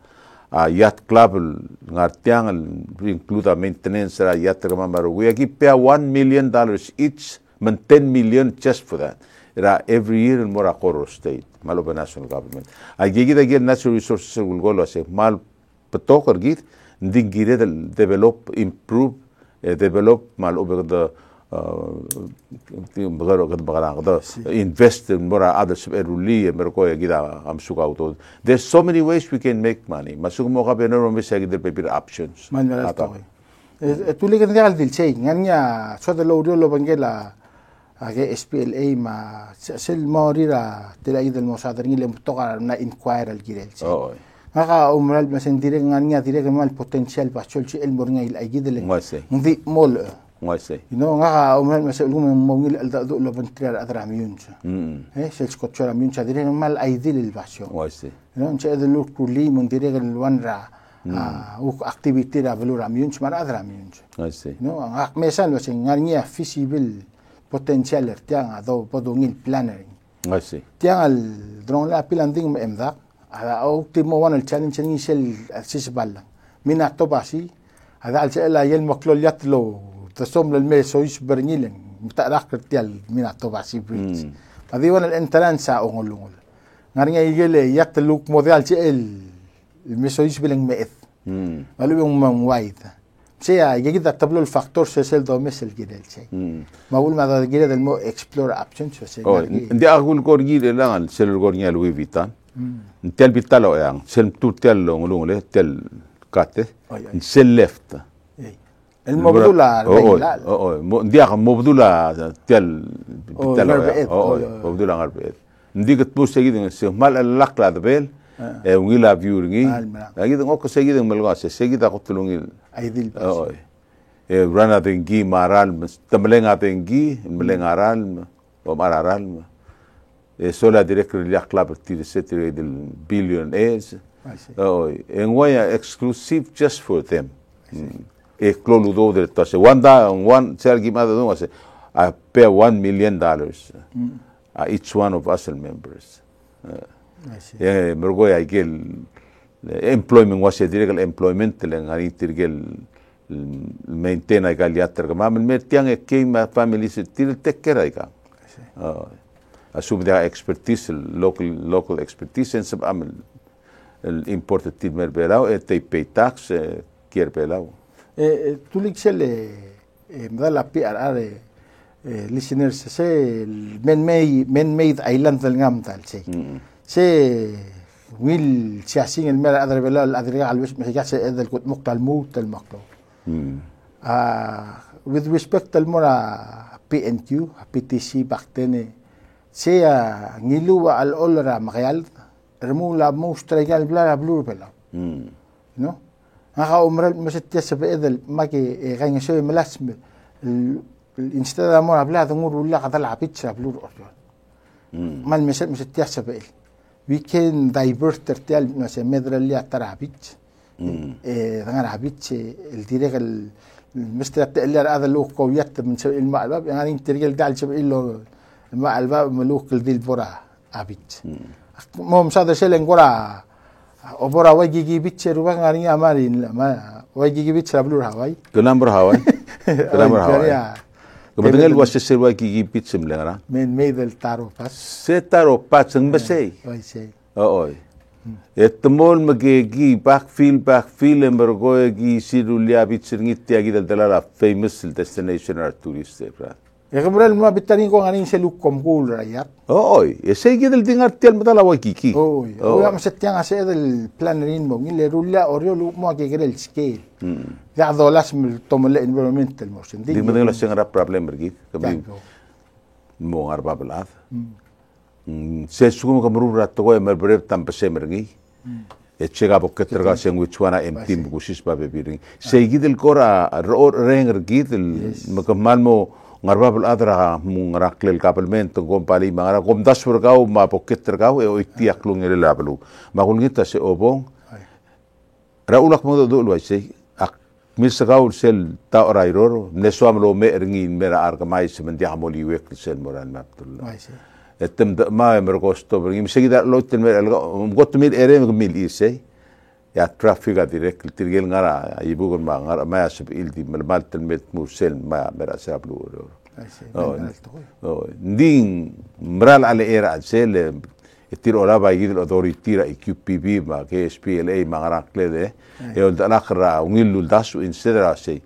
a yacht club ngartiang include maintenance ra yatra mamra we give pay $1 million each man 10 million just for that every year in Morocco state Maloba national government I gigi the natural resources will go lo se mal petoker git ndingire develop improve develop mal over the invest in more other eruli merko gida am suga auto there's so many ways we can make money masuk mo ka benero me segi der paper options man tuligan dal dil che nganya so de lo bangela age SPLA ma sel morira tela idel mosadrin le toka na inquire al girel ngaka umral masen dire nganya dire mal potential pasol chi el mornga il agidele ndi mol ngaka umral masel mo ngil al do lo bantrar adramiyun sel skotchora miyun cha dire mal aidil il pasio nche de lo kuli mon dire el wanra u activity da valor amiyun mar adramiyun ngak mesan lo sen nganya feasible potential tiang ado podungil planning tiang al drone la pilanding emda ada optimo wan el challenge ni sel sisbal mina tobasi ada al sel yel maklol yatlo tasom lel me sois bernilen mutarak tial mina tobasi bridge adi wan el entrance ongolungol ngarnya yele yatluk model sel me sois beleng meeth alu yung mangwaita sea يجد تبلو الفاكتور سيل دومس الجدل شيء ما أقول ما ذا الجدل مو explore options شيء عندي أقول كورجيل لا سيل كورنيا لوي فيتان نتل بيتالو يعني سيل توتل لون له تل كاته سيل ليفت المبذولة عندي مبذولة تل بيتالو مبذولة غربية عندي كتبوس تجد مال اللقلة دبل ويلا فيورني أكيد أوكو سيجي ملغاس سيجي تقتلوني أيديل رانا تنجي مارال تملين تنجي ملين عرال ومارال سولا ديريكتور اللي أخلاق تيرسيتري البليون إيز and why exclusive just for them excludo del tose one sell give other no say I pay $1 million each one of us members mergo ay gel employment was a direct employment lang ani tirgel maintain ay gal yatter ma men tiang e kema family se tir tekker ay ka assume their expertise local expertise en sab amel el imported tid mer belao e te pay tax kier belao tulik sele mdala PRR listeners se men made island del ngam tal se se ويل سياسيين المال أدري بلا الأدري على الوش مش جالس إذا كنت مقتل موت المقتل with respect المرة PNQ PTC بختني سي نيلو على الأولرا مغيال رمو لا موستريال بلا بلور بلا نو ها عمر مش تيسب إذا ما كي غين شوي ملاس الانستدام مرة بلا تمر ولا قتل عبيد بلور أرجع ما المش تيسب إذا we can divert tertial no se medra li atarabich rangarabich el direct el مستر تقلر هذا لو قويت من سوي الماء الباب يعني ترجل دال سوي له الماء الباب ملوك الديل برا أبيت مو مساعد شيء لنقولا وبرا وجيجي بيتش روبان غني أمارين ما وجيجي بيتش رابلور هواي كلام برا هواي كلام برا هواي kemudian luas seserwa gigi pizza melengara men medel taro pas setaro pas ng basay oi sei oo Etemol magegi backfield emergoegi sirulia bitsingit tiagi dalala famous destination or tourist brad. Kemudian mau bitani ko nganing seluk komkul rakyat. Oi, ese gidel dingar tial madala wakiki. Oi, ya maset yang ase del planerin mo ngile rulla orio lu mo ke gel scale. Ya dolas mil tomole environmental mo sendi. Di madala sengara problem bergit, kami mo arba belad. Sesukum kamru ratto ko emer brev tampese mergi. Echega boketerga sengwichwana emtim bukusis ba bebiring. Segidel kora renger gidel makamal mo ngarbab adra mung raklel kapelmento gom pali mangara gom dasur kau ma poket terkau e oitiak lung ele lablu magul ngita se obong raulak mo do lo ai ak misakau sel ta orairor neswam lo me ringi mera argamai semendia amoli wek sel moral maptullah etem ma mergosto ringi segida lo ten mer got mil ere mil ise ya traffic direct tirgel ngara ibu kon ngara ma sub ildi mal telmet musel ma mera sablu nding mral ale era sel itir ola ba yidil authority ra QPB ma KSPLA ma ngara klede e on alakhra ungilu dasu insedra sei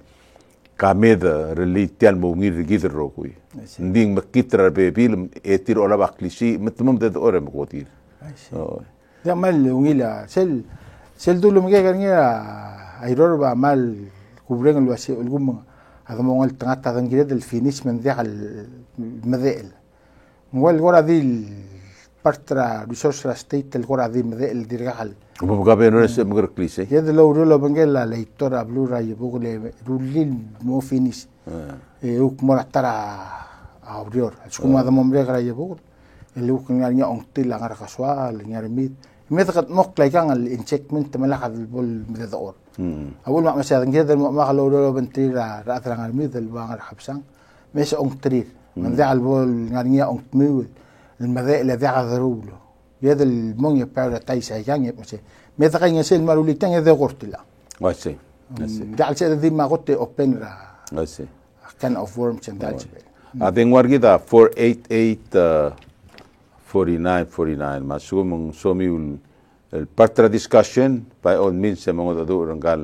kamed relitial mo ngir gidro kui nding makitra be bil itir ola ba klisi metmum de ore mkotir ya mal ungila sel dulu mga kanya ayror ba mal kubreng lo asi ulgum هذا مو قلت تغطى ذنجريد الفينيش من ذي المذائل مول الغرة ذي البارترا ريسورس ستيت الغرة ذي المذائل دي رجال وبقابل ناس مغرق ليسي يد لو رولو بنجلا ليتورا بلو راي بقول رولين مو فينيش يوك مرة ترى أوريور شكون هذا ممرق راي بقول اللي هو كان يعني أنتي لا غير كسوال يعني ميت ميت مقلة كان الانشكمنت ملاك هذا البول مذاور أول ما مثلا كذا ما خلوا له بنتي رأت رجال ميت البانغ حبسان مش أنترير من ذا البول يعني أنتميول المذاء الذي عذروله يد المونيا باراتايس يعني مثلا ميت كان يسيل مالولي تاني ذا قرط لا واسي جعل سيد ذي ما قلت أوبن را واسي كان أوف ورمز and that's أدين ورقة 488 masuk somiul el partra discussion by all means semong do rangal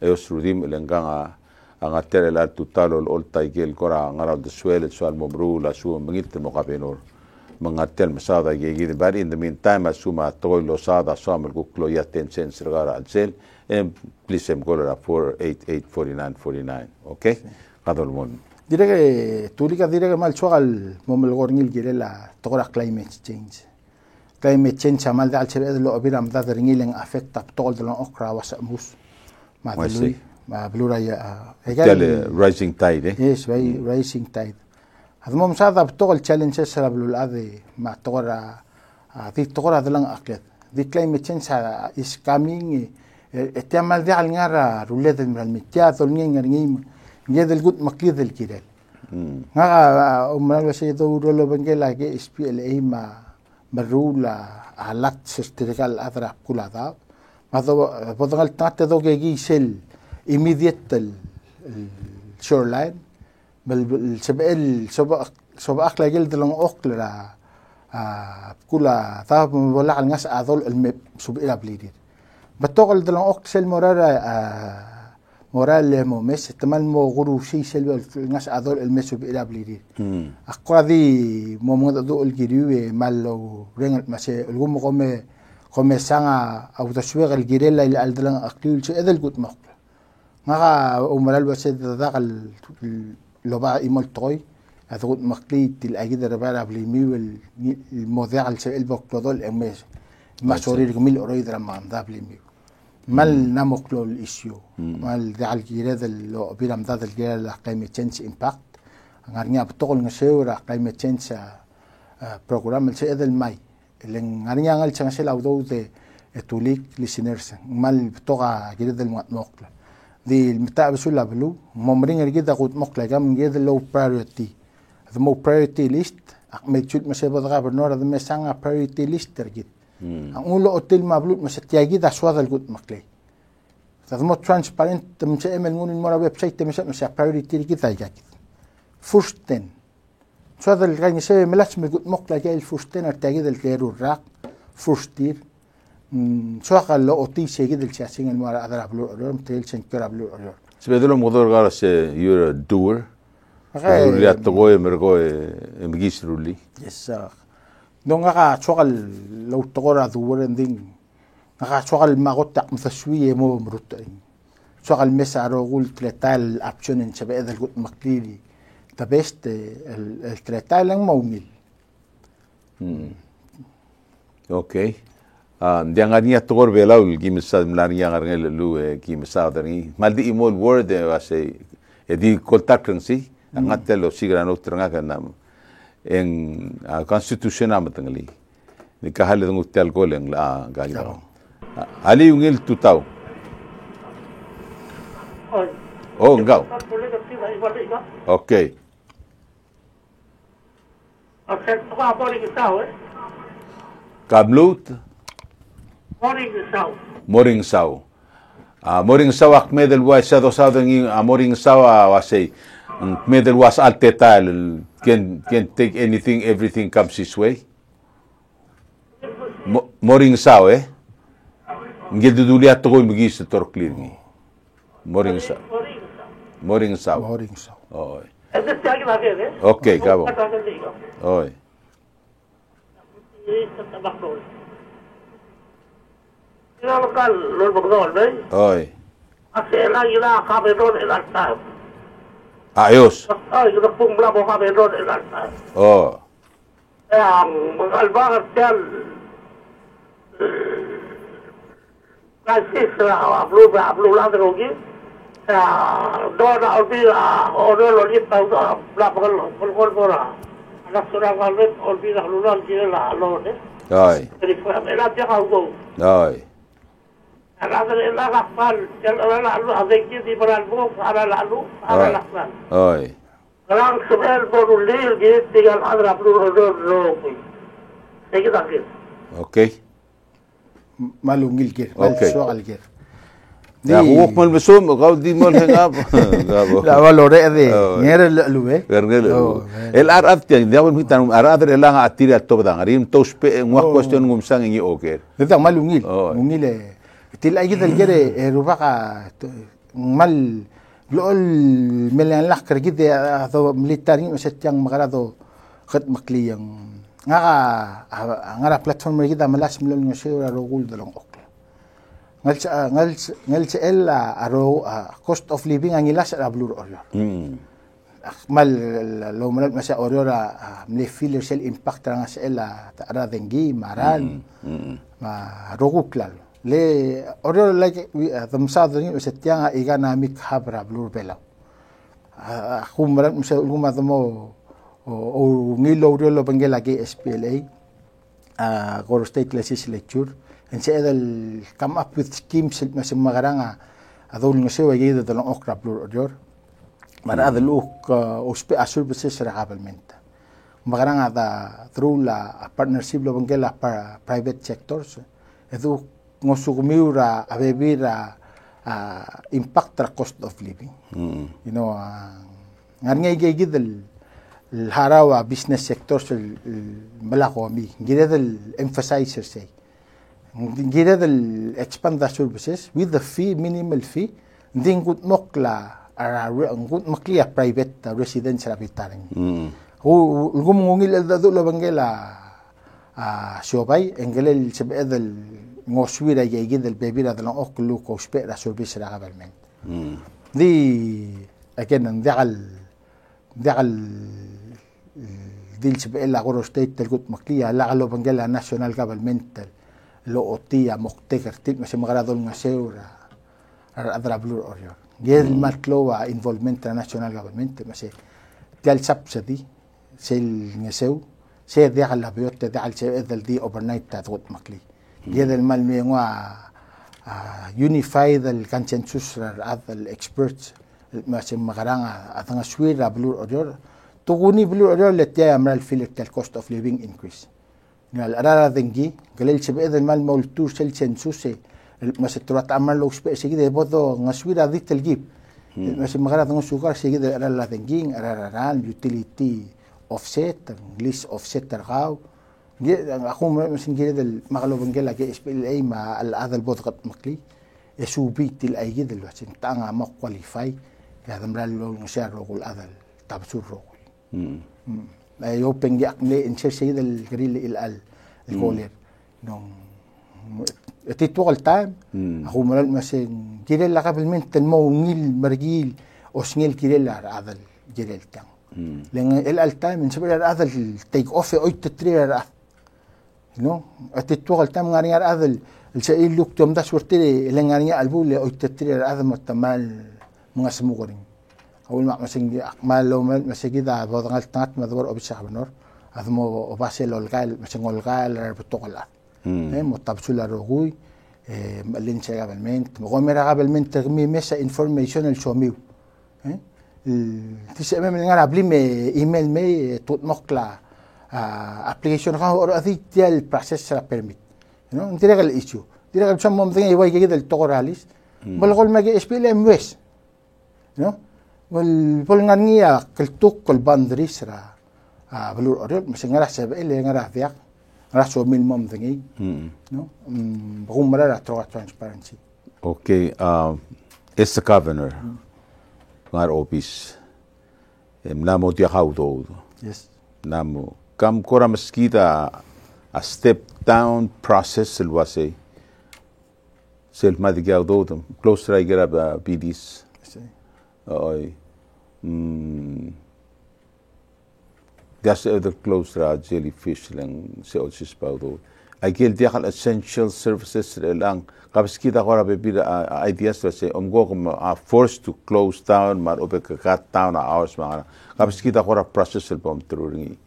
eos rudim lengang ang ater el tutalo ol taigel kora ngaral de swel swal momru la su mangit mo kapenor mangatel masada gegi but in the meantime asuma toy lo sada samel kuklo ya tensen sergara alsel please em kolora 4884949 okay kadol mon diré que tulika diré que mal chugal momel gornil girela togora climate change mal dal chebe lo biram da ringileng affect up tol de okra wasamus ma dului ma blura ya rising tide yes rising tide هذا مو مساعدة بتقول challenges سلبلو الأذى مع تقرا ذي تقرا ذلنا أكلت ذي climate change is coming التعمل ذي على النار رولاد المرميتيا ذولنين غريم يد الجود مكيد الكيرل نعا أمنا بس يدور له بنجلا كي SPLA ما مرولا علات سسترجال أذرع كل هذا ما ذو بدل تنات ذو كي سيل immediate shoreline بل سبق أكل جلد لون أكل كل ثاب ولا على الناس أذول المب سبق بليدير بتقول دلون أكل سل morale mo mes temal mo guru si selwa ngas adol el mesu bi blir akwa di mo mo do el giriwe mallo rengal mase el gum come sanga au taswiq el girela il aldalan aqlil se edel gut maqla nga umalal based daqal lo ba imol toy agut maqli til agida rabala bli miwel الموضوع el bokdol emes masori gmil oroidra ma ndabli mi مال نموكلو الإشيو مال دعال جيراد اللي بيرام ذات الجيراد القيمة تشينج إمباكت غارنيا بتقول نشيورا قيمة تشينج بروجرام الشيء هذا الماي اللي غارنيا غال تشانشل أو دو ذي توليك لسينرس مال بتوقع جيراد الموكلة ذي المتاع بسولا بلو ممرين الجيراد قد موكلة جام جيراد لو priority the more priority list متشوت مشي بضغط بالنور هذا مسانع priority list ترجيت أقول له أوتيل مبلوط مش تيجي ده شو هذا الجود مقلي فذمو transparent مش أمل مون المرة ويب مش priority كذا يجاك فرشتين شو هذا اللي كان يسوي ملاش من الجود مقلي جاي الفرشتين ارتجي ده الكيرو الراق فرشتير suaka lo oti segi del chasing el mara adara blur or tel sen kera blur or Sebetulnya motor gara se you're a doer. Okay. Lihat togo mergo emgis ruli. Yes. Dong nga suaka lo togora duwer ending. Nga suaka magot tak mthaswi mo mrutain. Suaka mesa rogul tletal option en sabe edel gut maklili. The best el tletal lang maungil. Okay. Jangan niat togor belau kimsa melari yang arngel lu kimsa dari maldi imol word wase di kontak si angatel lo sigra no tranga kanam en constitution amatangli ni kahal ng hotel ko lang la gali ali ungil tutau oh ngau okay kablut Moring Sao. Moring Sao ak medel was sa do sa ng Moring Sao wasay. Medel was altetal can take anything everything comes his way. Moring Sao Ngil duduliat to ko migis to clear ni. Moring Sao. Moring Sao. Moring Sao. Oy. Okay, kabo. Oy. Lokal lor bagdol bay. Oy. Asela ila kabedon elata. Ayos. Ay, ito pong blabo kabedon elata. Oh. Albangat yan. Francis, ablu lang rogi. Doon na olbi olit tao blabo kol pora. Anak surang kalbet olbi na lulan sila lalo ne. Oy. Jadi elat ya kau. Oy. Ada elah kapal, jalan lalu, ada di beralbu, ada lalu, ada laksan. Oy. Kalau sebel baru lil, gitu tinggal ada perlu rodo. Saya kita kira. Okay. Malungil kir, Okay. soal kir. Ya huwag mal mesum, kau di mal hengap. La valore de, ngere lu Gernel. El arab tiang dia pun hitan arab elang atiri atop dang. Arim tospe ngwa question ngumsang ingi oker. Itu malungil, mungil til ay gidal gere rubaka mal lol melan lak kergide atau militari masetyang magarado khat makliyang nga platform gida malas milon ng sira rogul dalong ok ngal ela aro cost of living ang ilas blur oryor mal lo malat masa orora mle feel sel impact nga sa ela ara dengi maran ma roguklal le order like thamsad ni usetyanga economic hub blur bela khumrat msa uluma mo o ngilo lo bangela ke SPLA Goro State Legislature and say they'll come up with schemes mas magaranga adol nga sewa gida dalong okra blur order mara adaluk uspe services recoverment magaranga da through la partnership lo bangela private sectors edu ngosukumiura abebira impact the cost of living. You know, ngan ngay gidel harawa business sectors malakomi gidel emphasizer say gidel expand the services with the fee minimal fee nding gut mokla gut maklia private residence rabitaring gumungil da do bangela siobay engelel sebedel ngoswira yegi del bebira de la oklu ko spera service recoverment di again dagal dil sebela Goro State del gut maklia la lo bangela national government lo otia mokteker tit mas magrado nga seura adra blur oryor gel matloa involvement national government mas tel subsidy sel ngeseu se dagal la biote dagal se del di overnight ta gut makli Dia del mal mengwa unify the consensus of the experts mas magaranga atanga swira blur order tuguni blur order letya amral feel the cost of living increase ngal arara dengi galil sebe del mal moltur sel census mas trat amal lo spe seguide bodo ngaswira ditel gip mas magara tanga sugar seguide arara dengi arara utility offset list offset tergau Ako masingkira del makalobang gela ke SPLA ma al-adal bodgat makli esubi til ay gidel wasin tanga ma qualify ya damral lo ngasya rogul adal tabsur rogul ay open yak ne insersi del grill il al goler nong etitu al time ako maral masing kira la kabilmente mo ngil margil o ngil kira la adal girel tang leng el al time insabi adal take off oy tetrira no atitu al time ngari adal الشيء لوك توم داش ورتري لنغانيا البول او تتري هذا متمال مناسمو غرين اول ما مسنج مال لو مسجد وضغط تات مدور او بشخ بنور هذا مو باسل القال مسنج القال بتقلا متبسل الرغوي مالين شي قبلمنت مغمر قبلمنت تغمي مسا انفورميشن الشوميو تسمع من غير قبل ما ايميل مي توت مقلا ابلكيشن هو اذي ديال بروسيس بيرميت no tidak el issue tidak el sama mungkin iwa gitu del tokoralis balgol magi SPLM wes no wal polngangia keltuk kol bandris ra balur orel masih ngarah sebe le ngarah tiak ngarah so min mom thingi no bagumara ra transparency. Okay, as the governor ngar office namo dia haudo Yes, namo kam kora meskita a step down process الواسي سيل ما دقيقة دوتم close راي قرب بيديس أي that's the close راي jellyfish لان سيل شسباو دوت أكيد ديخل essential services لان قبس كده قرب بيدا ideas واسي أمقوكم are forced to close down ما أوبك cut down hours معنا قبس كده قرب process البوم ترورني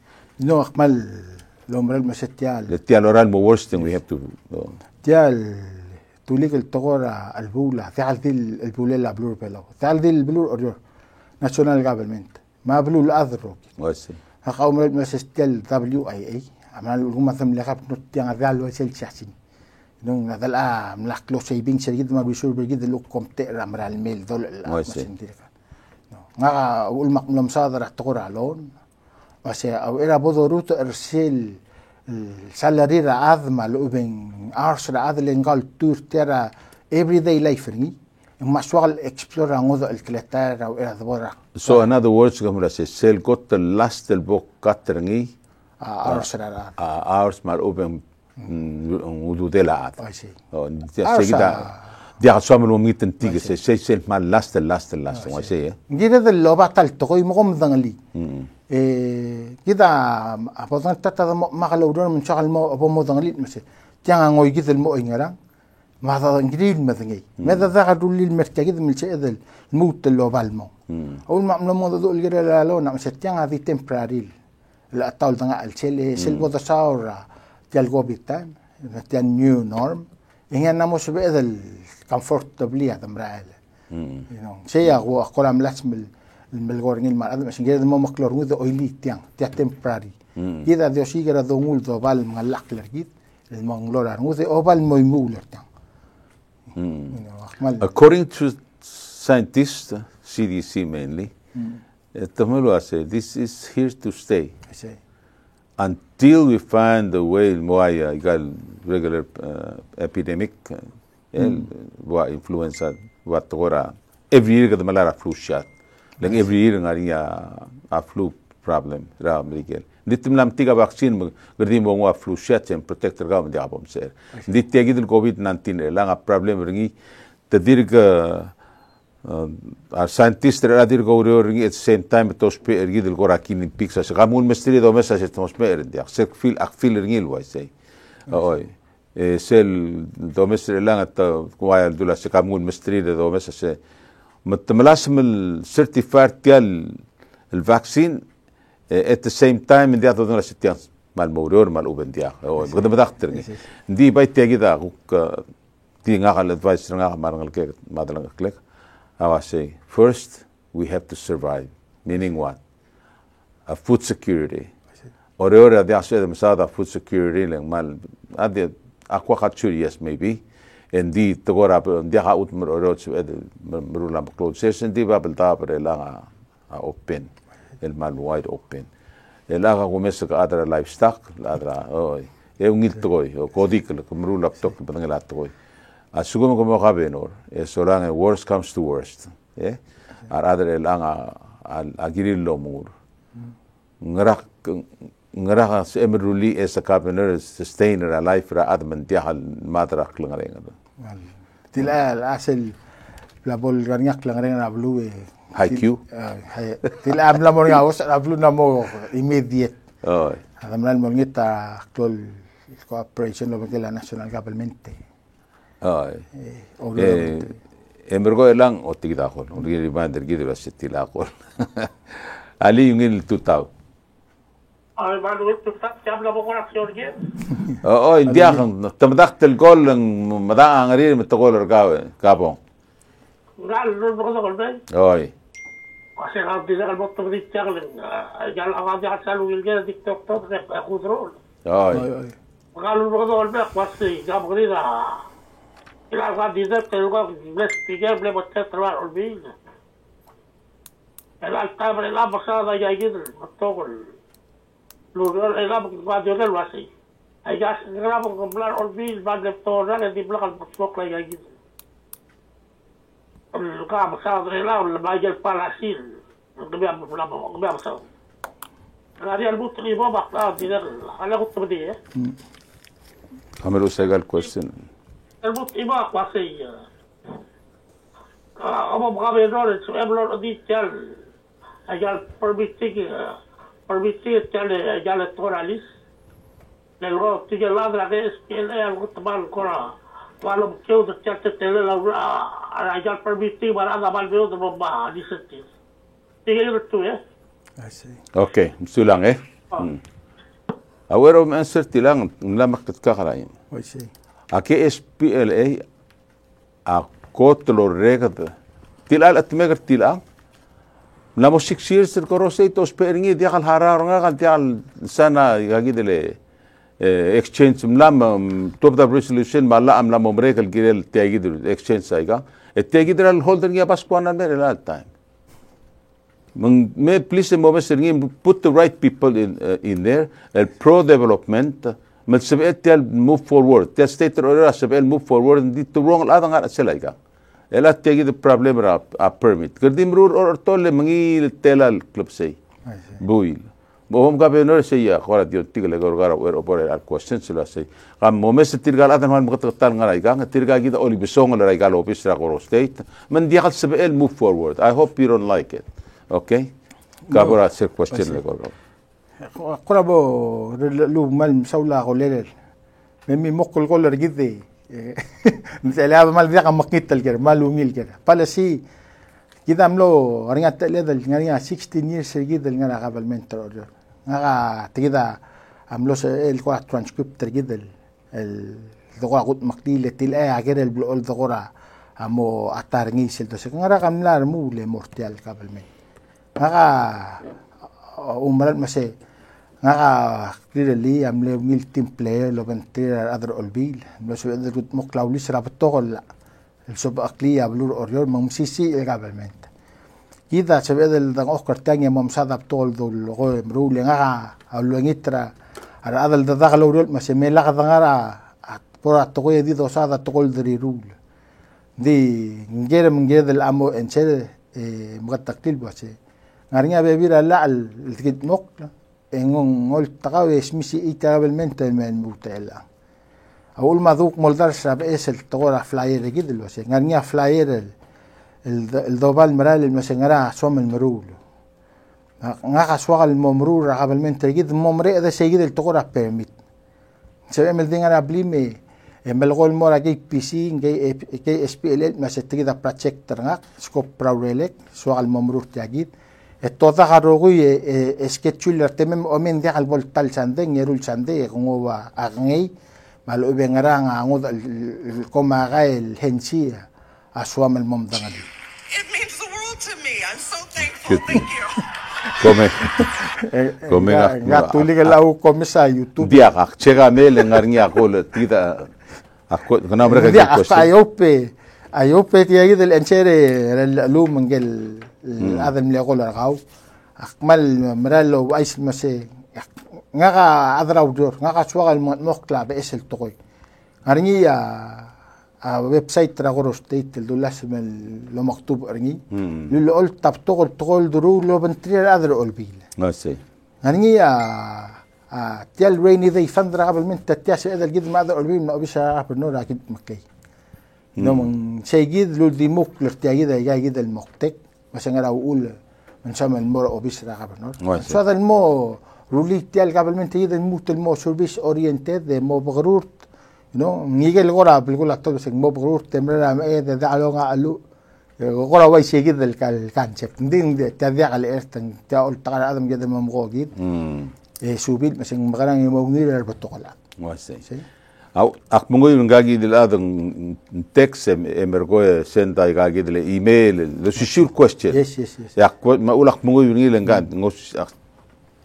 no أكمل لو مرال مسيتيال التيال oral mo worst thing we have to تيال توليك التغورة البولة تعال ذي البولة لا بلور بلو تعال ذي البلور أرجو national government ما بلور الأذر واسي هقاو مرال مسيتيال WIA عمال الحكومة ثم لقب نتيان ذال وسيل شخصين نون هذا لا ملاك لو سيبين شركة ما بيشور بجد لو كمتئر مرال ميل دول واسي ما أقول مقلم صادر التغورة لون واسي او era bodoruto ersel salary ra azma lo ben ars ra adlen gal tur tera everyday life ni ma swal explore ngodo el kletar او era dbora so in other words como se sel got the last del book katrengi ars ra ars mal open udu de la ad sí seguida dia somos lo miten tige se sel mal last واسي gida del loba tal to mo gom dangali كده أبغى تتا ما خلوا من شغل ما أبغى مودانليت مثلا تيان عوي كده المؤينيرا ما هذا إنجليز مثلاً ماذا ذا قالوا لي المركز كده من شيء ذا الموت اللي هو بالمو أول ما عملوا موضوع ذو الجرا لا لون مثلا تيان هذه temporary لا أطول دعاء الشيء سلبو تصاور تلقوا بيتام تيان new norm إنها ناموس بهذا comfortably هذا مرعل شيء هو أقول ملاسم الملغورين المال عشان كده ما مكلور وذا أويلي تيان تيا temporary كده ذو شيء كده ذو مول ذو بال مغلق لرجيت المنغلور وذا أوبال ميمول تيان according to scientists CDC mainly تملوا this is here to stay until we find a way الموايا قال regular epidemic influenza واتغورا every year كده ملارا flu shot like every year ngariya a flu problem ra american ditim lam tiga vaccine gerdim bo flu shot and protector ga mdi abom ser dit tegid covid 19 la problem ringi tadirga our scientists ra dirga ringi at the same time to spe ergid el gorakin pixa gamul mestri do mesa se tomos mer dia ser fil akfil ringi lo say oy sel do mestri la at kwaya dula se gamul mestri do mesa se متملاسم السيرتيفيكت ديال الفاكسين at the same time ندي اعطونا ستيان مال مورور مال اوبن ديا بغدا بداخترني ندي بايت كده غوك دي غال ادفايس نغا مارغل كيك مادلن كليك I say first we have to survive meaning what a food security or دي اسيد مساعده food security مال ادي اقوى خاطر yes maybe and di tagora dia ha ut merot merulam close session di babel tabre la open el mal wide open elaga kumesa ka adra livestock adra oi ungil toy o kodik ko mru laptop pangalat toy asugum ko mo kabenor so lang worst comes to worst ar adra elanga agirilo mur ngarak se emeruli as a carpenter sustainer a life ra adman diahal madra klangarenga tila asel la bol ranyak klangarenga na blue IQ tila amla mo nga os ablu na mo immediate adamlan mo ngita klol cooperation lo la national government emergo elang otigda ko ngi reminder gidro setila ko ali ngil tutau ay maluit tutap kabla mo ko aksyon ge india kan tamdak tel gol mada angari metgol gabon ngal lo ko ko be kasi nga din ang bottom di channel gal ang ada salu ilge TikTok to ke khudro ngal lo ko be kasi gabri da ila ga dizer teluga bless speaker ble botte trabar olbi ela kamera la basada ya gidr matogol lugar ela ba joder wasi ay gas grabo ko blar olbi ba de tora de blakal potok la ya gidr القاعة بصادر لا ولا باجي البالاسين قبل قبل بصادر هذه البطري بابا قاعد يدخل على قط بديه عملوا سجل كويسين البطري بابا قاسي أبو بغابي دول سؤال دي تال أجال بربيتي تال أجال التوراليس للغو تيجي لا درجة إسكيل الغط بالكرة walau kau tercatat telah ajar permiti barang abal beo terbang di setis. Tiga itu ya. Okay, sulang Awero answer tilang nglamak katkakarain. Ake SPLA a kotlo regad tilal atmegar tilang. Namo 6 years korosay to speringi diakal harar nga diakal sana gagidele exchange mlam top the resolution mala amla momrekal girel tagid exchange saiga tagidral holder ya bas kwana mer at time may please put the right people in there pro development mal sabet move forward the state or sabel move forward and the wrong adang at selaiga ela tagid problem a permit gardimrur or tolle mangi telal club say buil Mohon kami nur saya kalau dia tiga lekor gara opor al question sila saya. Kami momes tirgal atan man mengatakan ngarai gang tirgal kita oli besong ngarai gal office rakor state. Mendiakal sebel move forward. I hope you don't like it. Okay? Kabura sir question lekor. Kora bo lu mal saula ko lelel. Memi mokol koller gidi. Misalnya mal dia kam makital ker malungil ker. Palasi kita amlo ringat ledal ngariya 16 years gidal ngara qabal mentor. Nga تجدا عملوا القرا ترانسكريبت تجدا الدقوا قد مقتيل تلقى غير البلول دقوا عمو اتارني سلتس nga كاملا مو لمورتيال قبل من nga عمرات مسي nga clearly عملوا ميل تيم بلاير لو بنتير ادر اولبيل بس قد مقلاوليس رابطو السوب اقليه بلور اوريور ممسيسي قبل من Kita sebedel dang okar tanya mamsadap tol dul go mrule nga aluangitra ara adal dadakal urul masemela kadangara pora tokoy di dosada tokol dri rul di ngere del amo enche mugataktil base ngarinya bebira la al tikit nok engon ol takaw esmisi itabilmente men mutela awul maduk moldar sab esel tokora flyer gidel base ngarinya flyer الضوبال مرال المسنجرة صوم المرول ناقص وقال الممرور قبل من تجد ممرئ هذا شيء جد التقرأ بيرميت سوي من دين أنا بليمي ملقول مورا جي بي سي جي اس بي ال ما ستجد بروجكتر ناق سكوب براوريلك سواء الممرور تجد التوضح الرغوي اسكتشولر تمام ومن ذي البول تال ساندين يرول ساندين هو أغني مالو بينغران عمود الكوما غاي الهنسية أسوام الممدغدي. It means the world to me. I'm so thankful. Thank you. Come Ngatuli ka lau come sa YouTube. Dia kak chega mele ngarnya ako tida ako kanabra ka dia ayope tiagi del enchere lu mangel adam le qol raqaw akmal maralo ais mase nga ka adraudor nga ka suagal mokla be esel tokoy ngarngi website ragoro state dulasmel lo maktub arngi lulo ol tap tokol duru lo bentri adro olbil ngarngi tial rainy day fandra qabel min tatias ida الجد ما adro olbil ma bisa abno rakid makkay no man shaygid lo di muk lertiagida jagid el moktek masangara ul من شمال المرأة وبيسرا قبل نور فهذا المو رولي تيال قبل من تيجي الموت المو سوربيس اورينتد مو بغرور نيجي الغرا بيقول لك تلبس مو بغرور تمرنا ما ايه ده علوها قالوا غرا ويش جدا الكونسبت دين تذيع على ايرتن تا قلت على ادم جدا مو جيد سوبيل مثلا مغران موغني بالتقلا أو أكمل نجاجي دلادن تكست إمرقوي سنتاي جاجي دل إيميل the sure question يا ما أقول أكمل ينيل نجاد نوش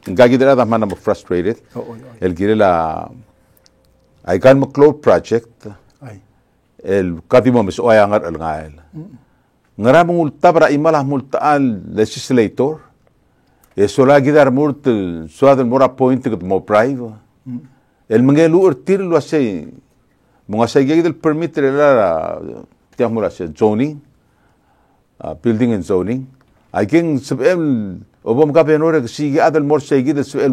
نجاجي دلادن ما أنا frustrated الجيلا I got my cloud project الكاتيمو مش أويا عن الغايل نرى مول تبرع إيماله مول تقال legislator يسولا جدار مورت سواد المورا point كده مو برايف المنجلو ارتير لو شيء مغاسي جيد البرميت لا تيامولا شيء zoning building and zoning I can سبقل وبوم كابينورة كسي هذا المور شيء جيد سبقل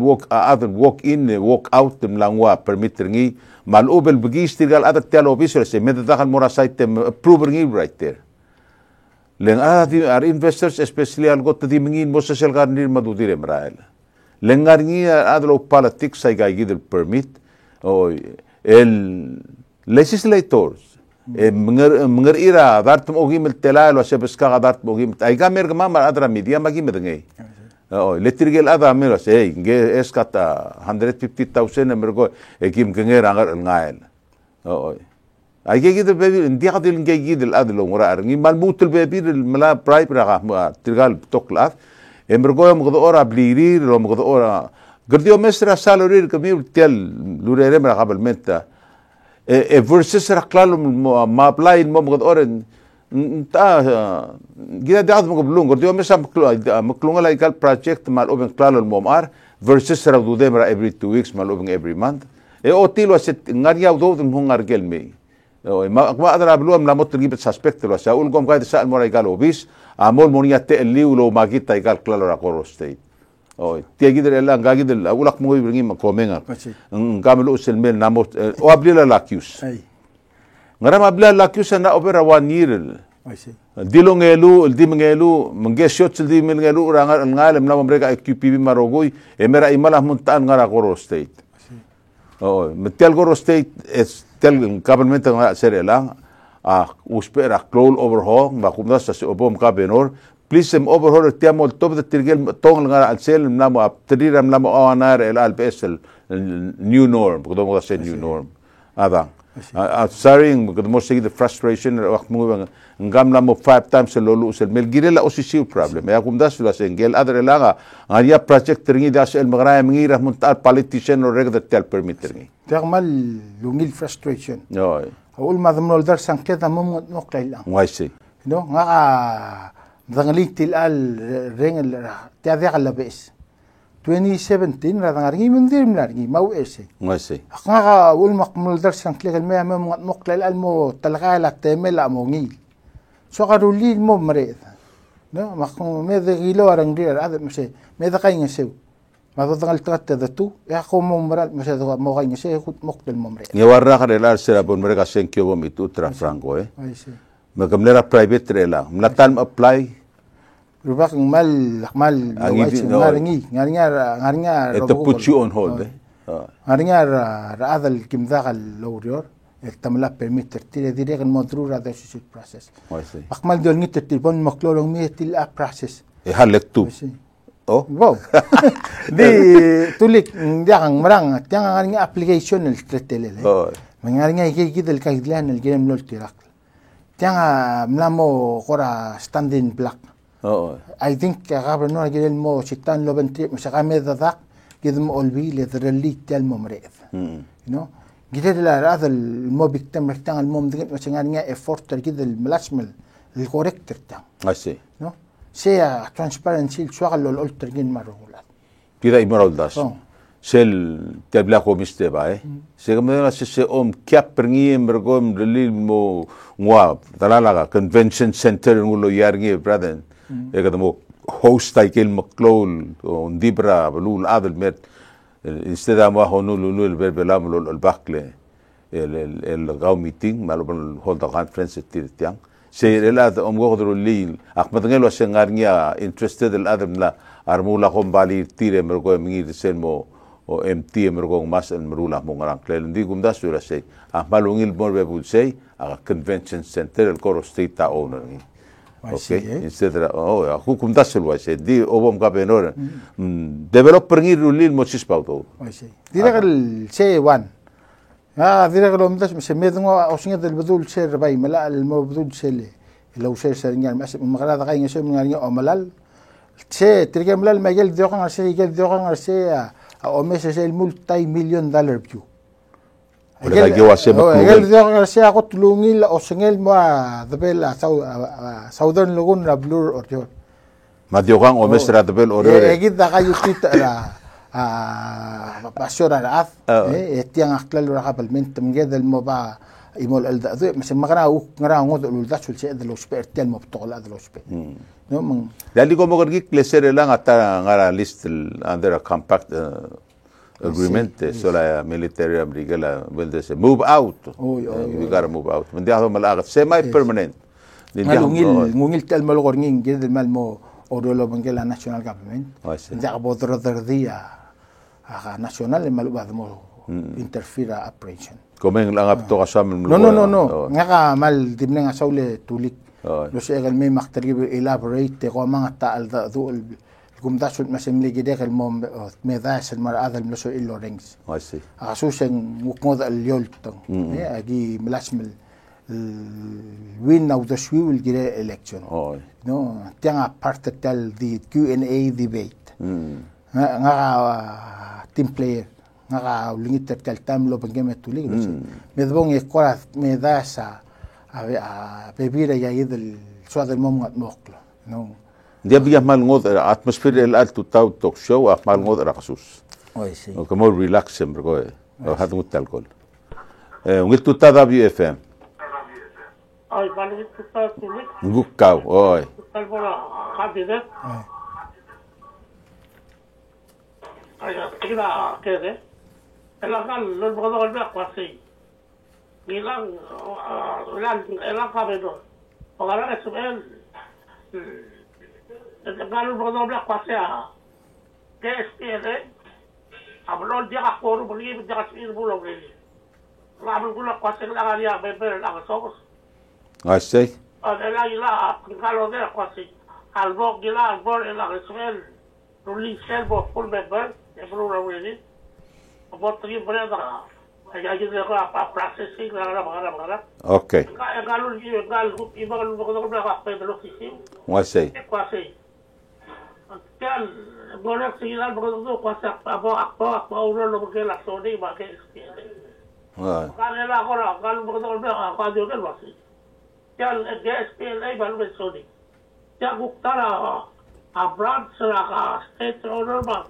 walk in walk out ملانوا permit رنجي مالوبل بجيش تيجال هذا تيالو بيسر شيء متى دخل مورا سايت approve رنجي right there لأن هذا investors especially القط دي منين موسى غارنير مدودير مرايل لأن هذا لو politics أي جيد البرميت أو legislators menger ira dart mogi meltelal wa sebeska dart mogi ay gamer gamar adra media magi medengay oh letrigel ada mero say nge eskata 150,000 mergo ekim kenger angar ngael oh ay gigid bebi ndiqadil ngigid al adlo ngora arngi malmut al bebi mala bribe raga tirgal toklaf mergo mgdo ora blirir lo mgdo ora قرديو مصر سالوري كمير تيل لوريرم قبل متى فيرسس رقلالو ما بلاي المم قد اورن تا جدا دعد مقبلون قرديو مصر مكلون لا يقال بروجكت مال اوبن كلالو المم ار فيرسس رقدو ديمرا every 2 weeks مال اوبن every month اوتيلو ست غاريا ودود مون ارجل مي ما اقدر ابلوهم لا مت تجيب سسبكت ولا ساقول قوم قاعد سال مورا يقال اوبيس امول مونيا تقلي ولو ما جيت يقال كلالو راقورو ستيت oh tiya gidel ela nga gidel ulak mo ibringi makomenga ngamelo selmel namot o ablila lakius ngaram ablila lakius na opera 1 year dilongelu dimngelu mengeshot dimngelu rangal ngalem na mereka QPB marogoy emera imala muntan ngara Goro State oh metel Goro State es tel government nga serela uspera close overhaul makumda sa obom kabenor please overhaul tiamol top the tirgel tong nga alsel namo aptriram namo awanar el alps new norm because mo sa new norm ada sorry because mo say the frustration waqt mo ngam namo 5 times lolo sel mel girela osisi problem ya kum das la sengel adre laga ngaria project ringi das el magra mengira muntal politician or reg the tel permit ringi تعمل لونيل frustration no اقول ما ضمن درس كذا مو نقطه وايسي نو nga ذنغليت الال رين تاذيق لبس 2017 رادغاري من دير ملارغي ما ويسي وايسي nga اقول مقمل درس كليك المية مقل الالمو تلغى لا تمل امونيل سو قالوا لي مو مريض نو مقم ماذا غيلو رنجير هذا مشي ماذا قاين يسوي ما تضغل تغتذتو يقوم مرال مش هذا مو غاين شيء مقتل ممري يورا خر الار سرا بون مرغا سنكيو بوميتو ترا فرانكو ما كملرا برايفت ريلا ملاتال ابلاي رباك مال ngarinya it put you on hold ngarinya هذا الكمذاق اللوريور التملا permit ترتيل ديريق المضرور هذا الشيء process اقمال دول نيت تليفون مكلولو ميت ال process هلكتو oh wow di tulik ndiang marang tiang ngarinya application el tretele ngarinya gidel kaidlan el game lol tirak tiang mlamo qora standing black I think قبل نوع جيل مو شيطان لو بنتي مش قامي ذاك كذا مو قلبي لذرلي تال ممرئ you know جيل هذا المو بيكتم رتان المو مدقن مش غانيا effort كذا الملاشمل الكوريكتر تاع I see no شيء transparency شغل لو الالترجين مره ولا كذا يمرول داس sel tabla ko miste ba se kama se om kap perngi mergo mdeli mo ngwa talala convention center ngulo yarngi brother e kada mo host taikil maklol on dibra balul adel met instead ama honulu el berbela mo el bakle el gau meeting malo hold the conference tirtiang se el om godro li akmatngelo se ngarngia interested el adam la armula kombali tire mergo mingi sen mo o MT mergo mas en merula mo ngarang klel ndi gumda sura sei malungil morbe bulsei a convention center el coro state ta owner okay instead aku kumda sulwa sei di obom ka benor developer ngi rulil mo sispauto dira el C1 dira lo mdas se medngo osinga del badul ser bay mala el mabdul sele لو شيء سرنيان مغرا غاين شيء من غير أملال شيء ترجع ملال ما يجل ذوقنا شيء يجل ذوقنا شيء أو مش شيء الملتي $1 مليون بيو يجل ذوقنا شيء أقول لونيل أو سنجل ما ذبل ساودرن لغون رابلور أوريور ما ديوغان أو مش رابل أوريور يجد ذا غايو تيت باشور العاف يتيان أخلال رقابل من تمجد المبا يمول الدأذو مثل ما غنا ngod uldas sul se de los pertel mo tola de los pe no man dali como gorgi kleser lang ata ngara list under a compact agreement so la military americana will they move out you got to move out من دي mal semi permanent ngungil tel mal gorngin gid mal mo orolo bangela national government ya bodro dia national mal bad mo interfere operation Komen lang apto kasam no nga mal dimne nga saule tulik lo se egal may maktari elaborate ko mga taal da do gumdasul masimli gidek el mom medas el marad el so ilorings asusen mukmod el yoltong agi melasmel win of the swivel gire election no tianga parte tal di Q&A debate nga team player nga ulingit tel tamlo bangem tulig medbong ekora medasa a bebira ya idel suad el mom moklo no dia biya mal ngod atmosphere el alto tau talk show af mal ngod rasus sí o como relax sempre go hat ngut alcohol ngit tutada BFM ay balit tutada tulig ngukaw oy talbora hadidet ay kila kede الأقل للبغضاء الباقواسي إلان قابلون وقال لك سؤال قالوا البغضاء الباقواسي KSPLA عملون دي أخبروا بلغيب دي أسئل بولو بلغيب لا عملوا لك قواسي الأغانية بيبير الأغسوس أشتي لا قالوا دي قواسي البوق جلا البور الأغسوال رولي سيلبو فول بيبير يبرو رويني Botri berada, aja jadi apa prosesing gara-gara. Okay. Kalau ibu kalau berapa pedro sisi. Kuasai. Kuasai. Kan golek silan begitu kuasa apa orang lo berkelas sodi pakai SPLA. Kalau kalau begitu berapa juga masih. Kan SPLA baru bersodi. Ya buktara abram seraka state order bang.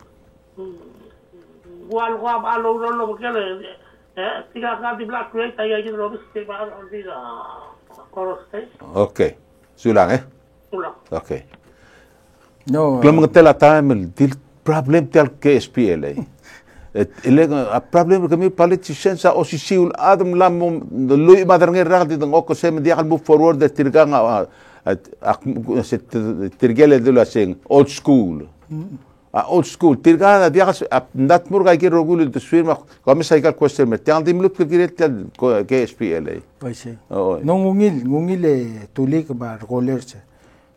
Wal gua alo lo bekele tiga kali black rateaya gitu lo mesti bahas di korostai. Okay. Sulang Sulang. Okay. no Kalau mengetela time til problem tel KSPLA. A problem kami politicians sa osisiul adam lam lui madarnger ragdi dang oko sem dia move forward the tirganga tirgele de la sing old school. Old school tirgada dia ndat murga ki rogul de swirma kami cycle question me tiang dimlut kiret KSPLA. Paise. No ngungil tulik ba rollers.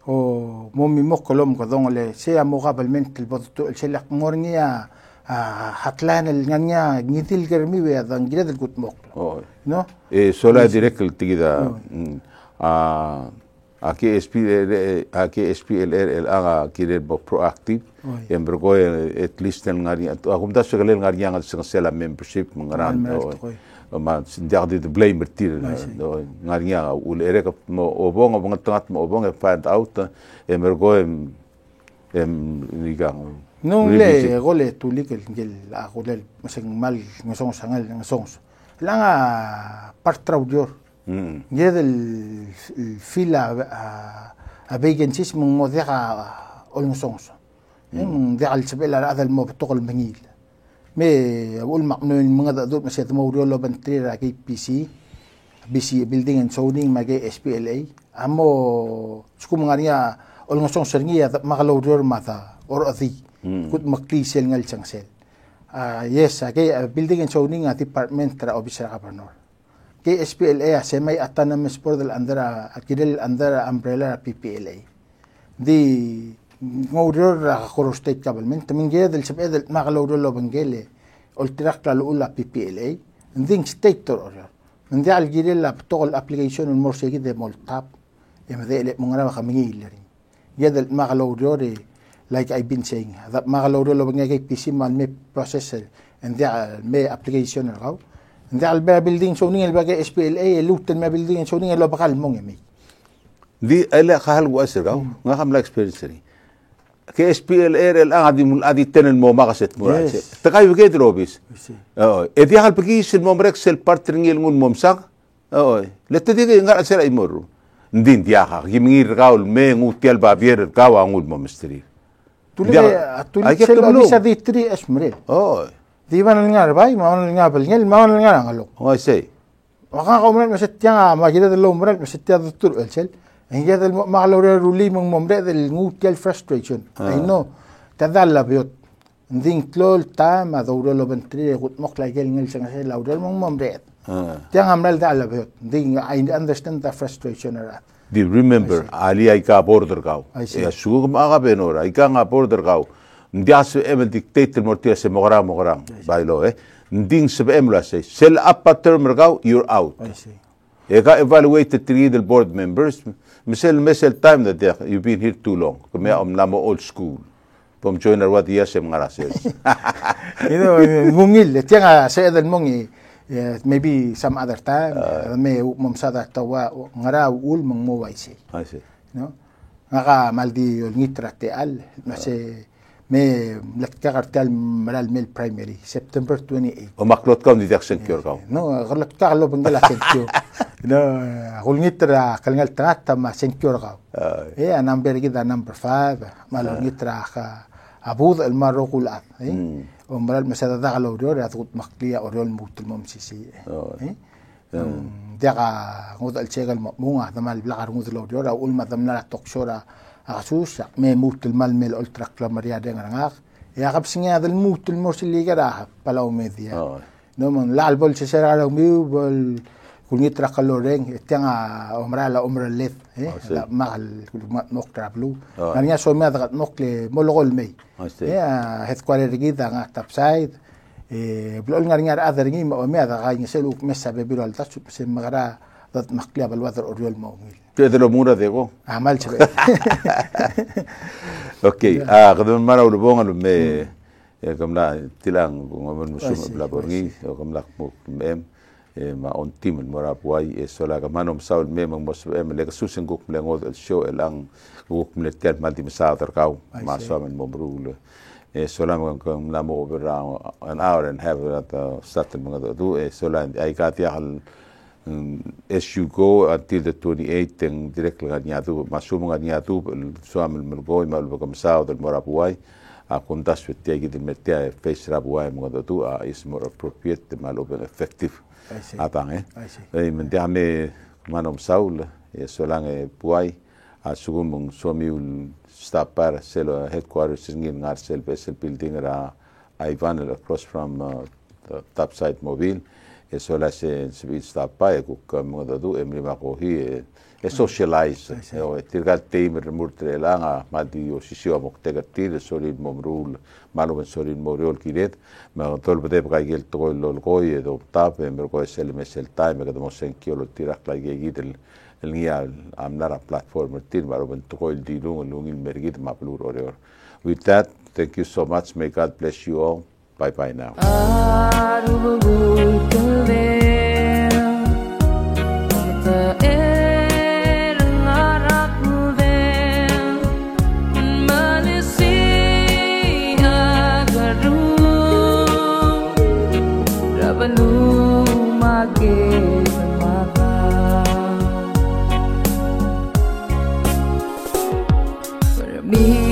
O momi mokolom ko dongole se amogabalmente el boto el selak ngornia hatlan el nganya ngitil germi we dan giret el gut moklo. No? Sola direct el tigida aquí SPLR el aga kiret bo proactive en bergo at least el ngaria agum da segel ngaria ngal sela membership ngaran ma sindiardi de blame bertir ngaria ul erek mo obong obong tangat mo obong find out en bergo ligang Nung le gole tulik el ako le masing mal ngasong sangal ngasong. Langa partraudior. Yed el fila a vacancies mong modera olngsong. De al sebela هذا المبتوق المنيل. Me أقول مقنون من هذا دول مسيت موريولو بنتريرا كي BC building and zoning mage SPLA. Amo suku mengania olngsong seringi makalaudior mata or ati. Kut maklisel ngal changsel. Yes, okay, building and zoning department tra officer governor. Kay SPLA semi autonomous board under akidel under umbrella PPLA. Di ngawdor koro state government tamingge del sabed makalawdor lo bangele ultirak la ula PPLA nding state tor ndi algidel la tol application morsegi de moltap emdele mungara khamingil yedel makalawdor like I've been saying that makalawdor lo bangege PC man me processor and me application raw ndi al building zoning el bagay SPLA luten me building zoning lo bakal mongemi di ala khal wasir raw nga kham la experience ke SPLA el adi tenen mo makaset mo takay ke drobis e di hal pagis mo rexel partnering ngun momsak lette di ngar sel ay moru ndin dia ha gimingir gaul me ngutial babier gawa ngul momstri sel bisa di 3 esmrel di ban ngar bay ma ngar bel ma ngar ngalo say waka ko mo setya ma gida lo mo setya tur el sel هذا المعلومة رولي من ممرض الموت الفرستريشن إنه تذل بيوت ندين كلول تام هذول لو بنتري قد مقلع جل نلسن هذا لو ده من ممرض تيجي عمل تذل بيوت ندين I understand the frustration Do you remember Ali aika border kau ya sugu maga benor aika nga border kau ndias emel dictator mortia se mogram bailo nding se emla se sell up term kau you're out eka evaluate the three the board members Misel time that you've been here too long. Kami namo old school. Pom joiner what yes ngara says. Mungil tianga said mongi maybe some other time me momsada tawa ngara ul mong mo I see. No? Ngaka maldi ngitra te al mase me lakkartal malal mil primary September 28. O maklot ka ni action cure ka. No, galot ka lo bangala action. No, ngitra kalngal tata ma sencure ka. Number gida number 5 mal ngitra ka abud al maroqulat. Umbral masada dagalo dor atut makliya orol mutul momsisi. Dega ngod al chegal munga damal blagar ngod lo dor ul ma damna tokshora asus me mutul mal mel ultra clamaria de ngak ya kapsinga dal mutul morsili gara palaw media no man la albol se sera lo mi bol kunitra kaloreng tianga umra let la mal noktra blu nanya so me dagat nokle mologol me ya het kwale rigida ngak tapside blol ngar other ngi me daga ngiselu messa be biro al tasu se magara dat maklia bal wadar oriol mawmil Pedro Mura dego. Amal chebe. Okay, kadang mana udah bongan me kamla tilang ngomong musuh belaborgi kamla mem ma on tim mora puai sola kamanom saul memang mos le susen guk melengod el show elang guk melekat malti masa terkau masuk men momrul sola kamla mo around an hour and have at start mengadu sola ai katia hal as you go until the 28th and directly ganhado masum ganhado suam melgoi mal bagamsao del morapuai a contas fetiagi de metia face rapuai mongado is more appropriate mal open effective atang mendiame manom saul solang puai a sugum suamiul stapar selo headquarters ngin ngar sel besel building ra Ivan across from the top side mobile eso la se sta pa e ku modo emri ma ko hi e socialize o tirgal team remurtre langa ma di o sisio mo tegatir solid momrul malo ben solid moriol kiret ma tol bede ka gel to lo goy do tap mer ko sel mesel time que demos en kilo tirak la gidel el nia amnara platform tir malo ben to il di lungil mergit ma plur oror. With that, thank you so much, may God bless you all. Bye bye now. me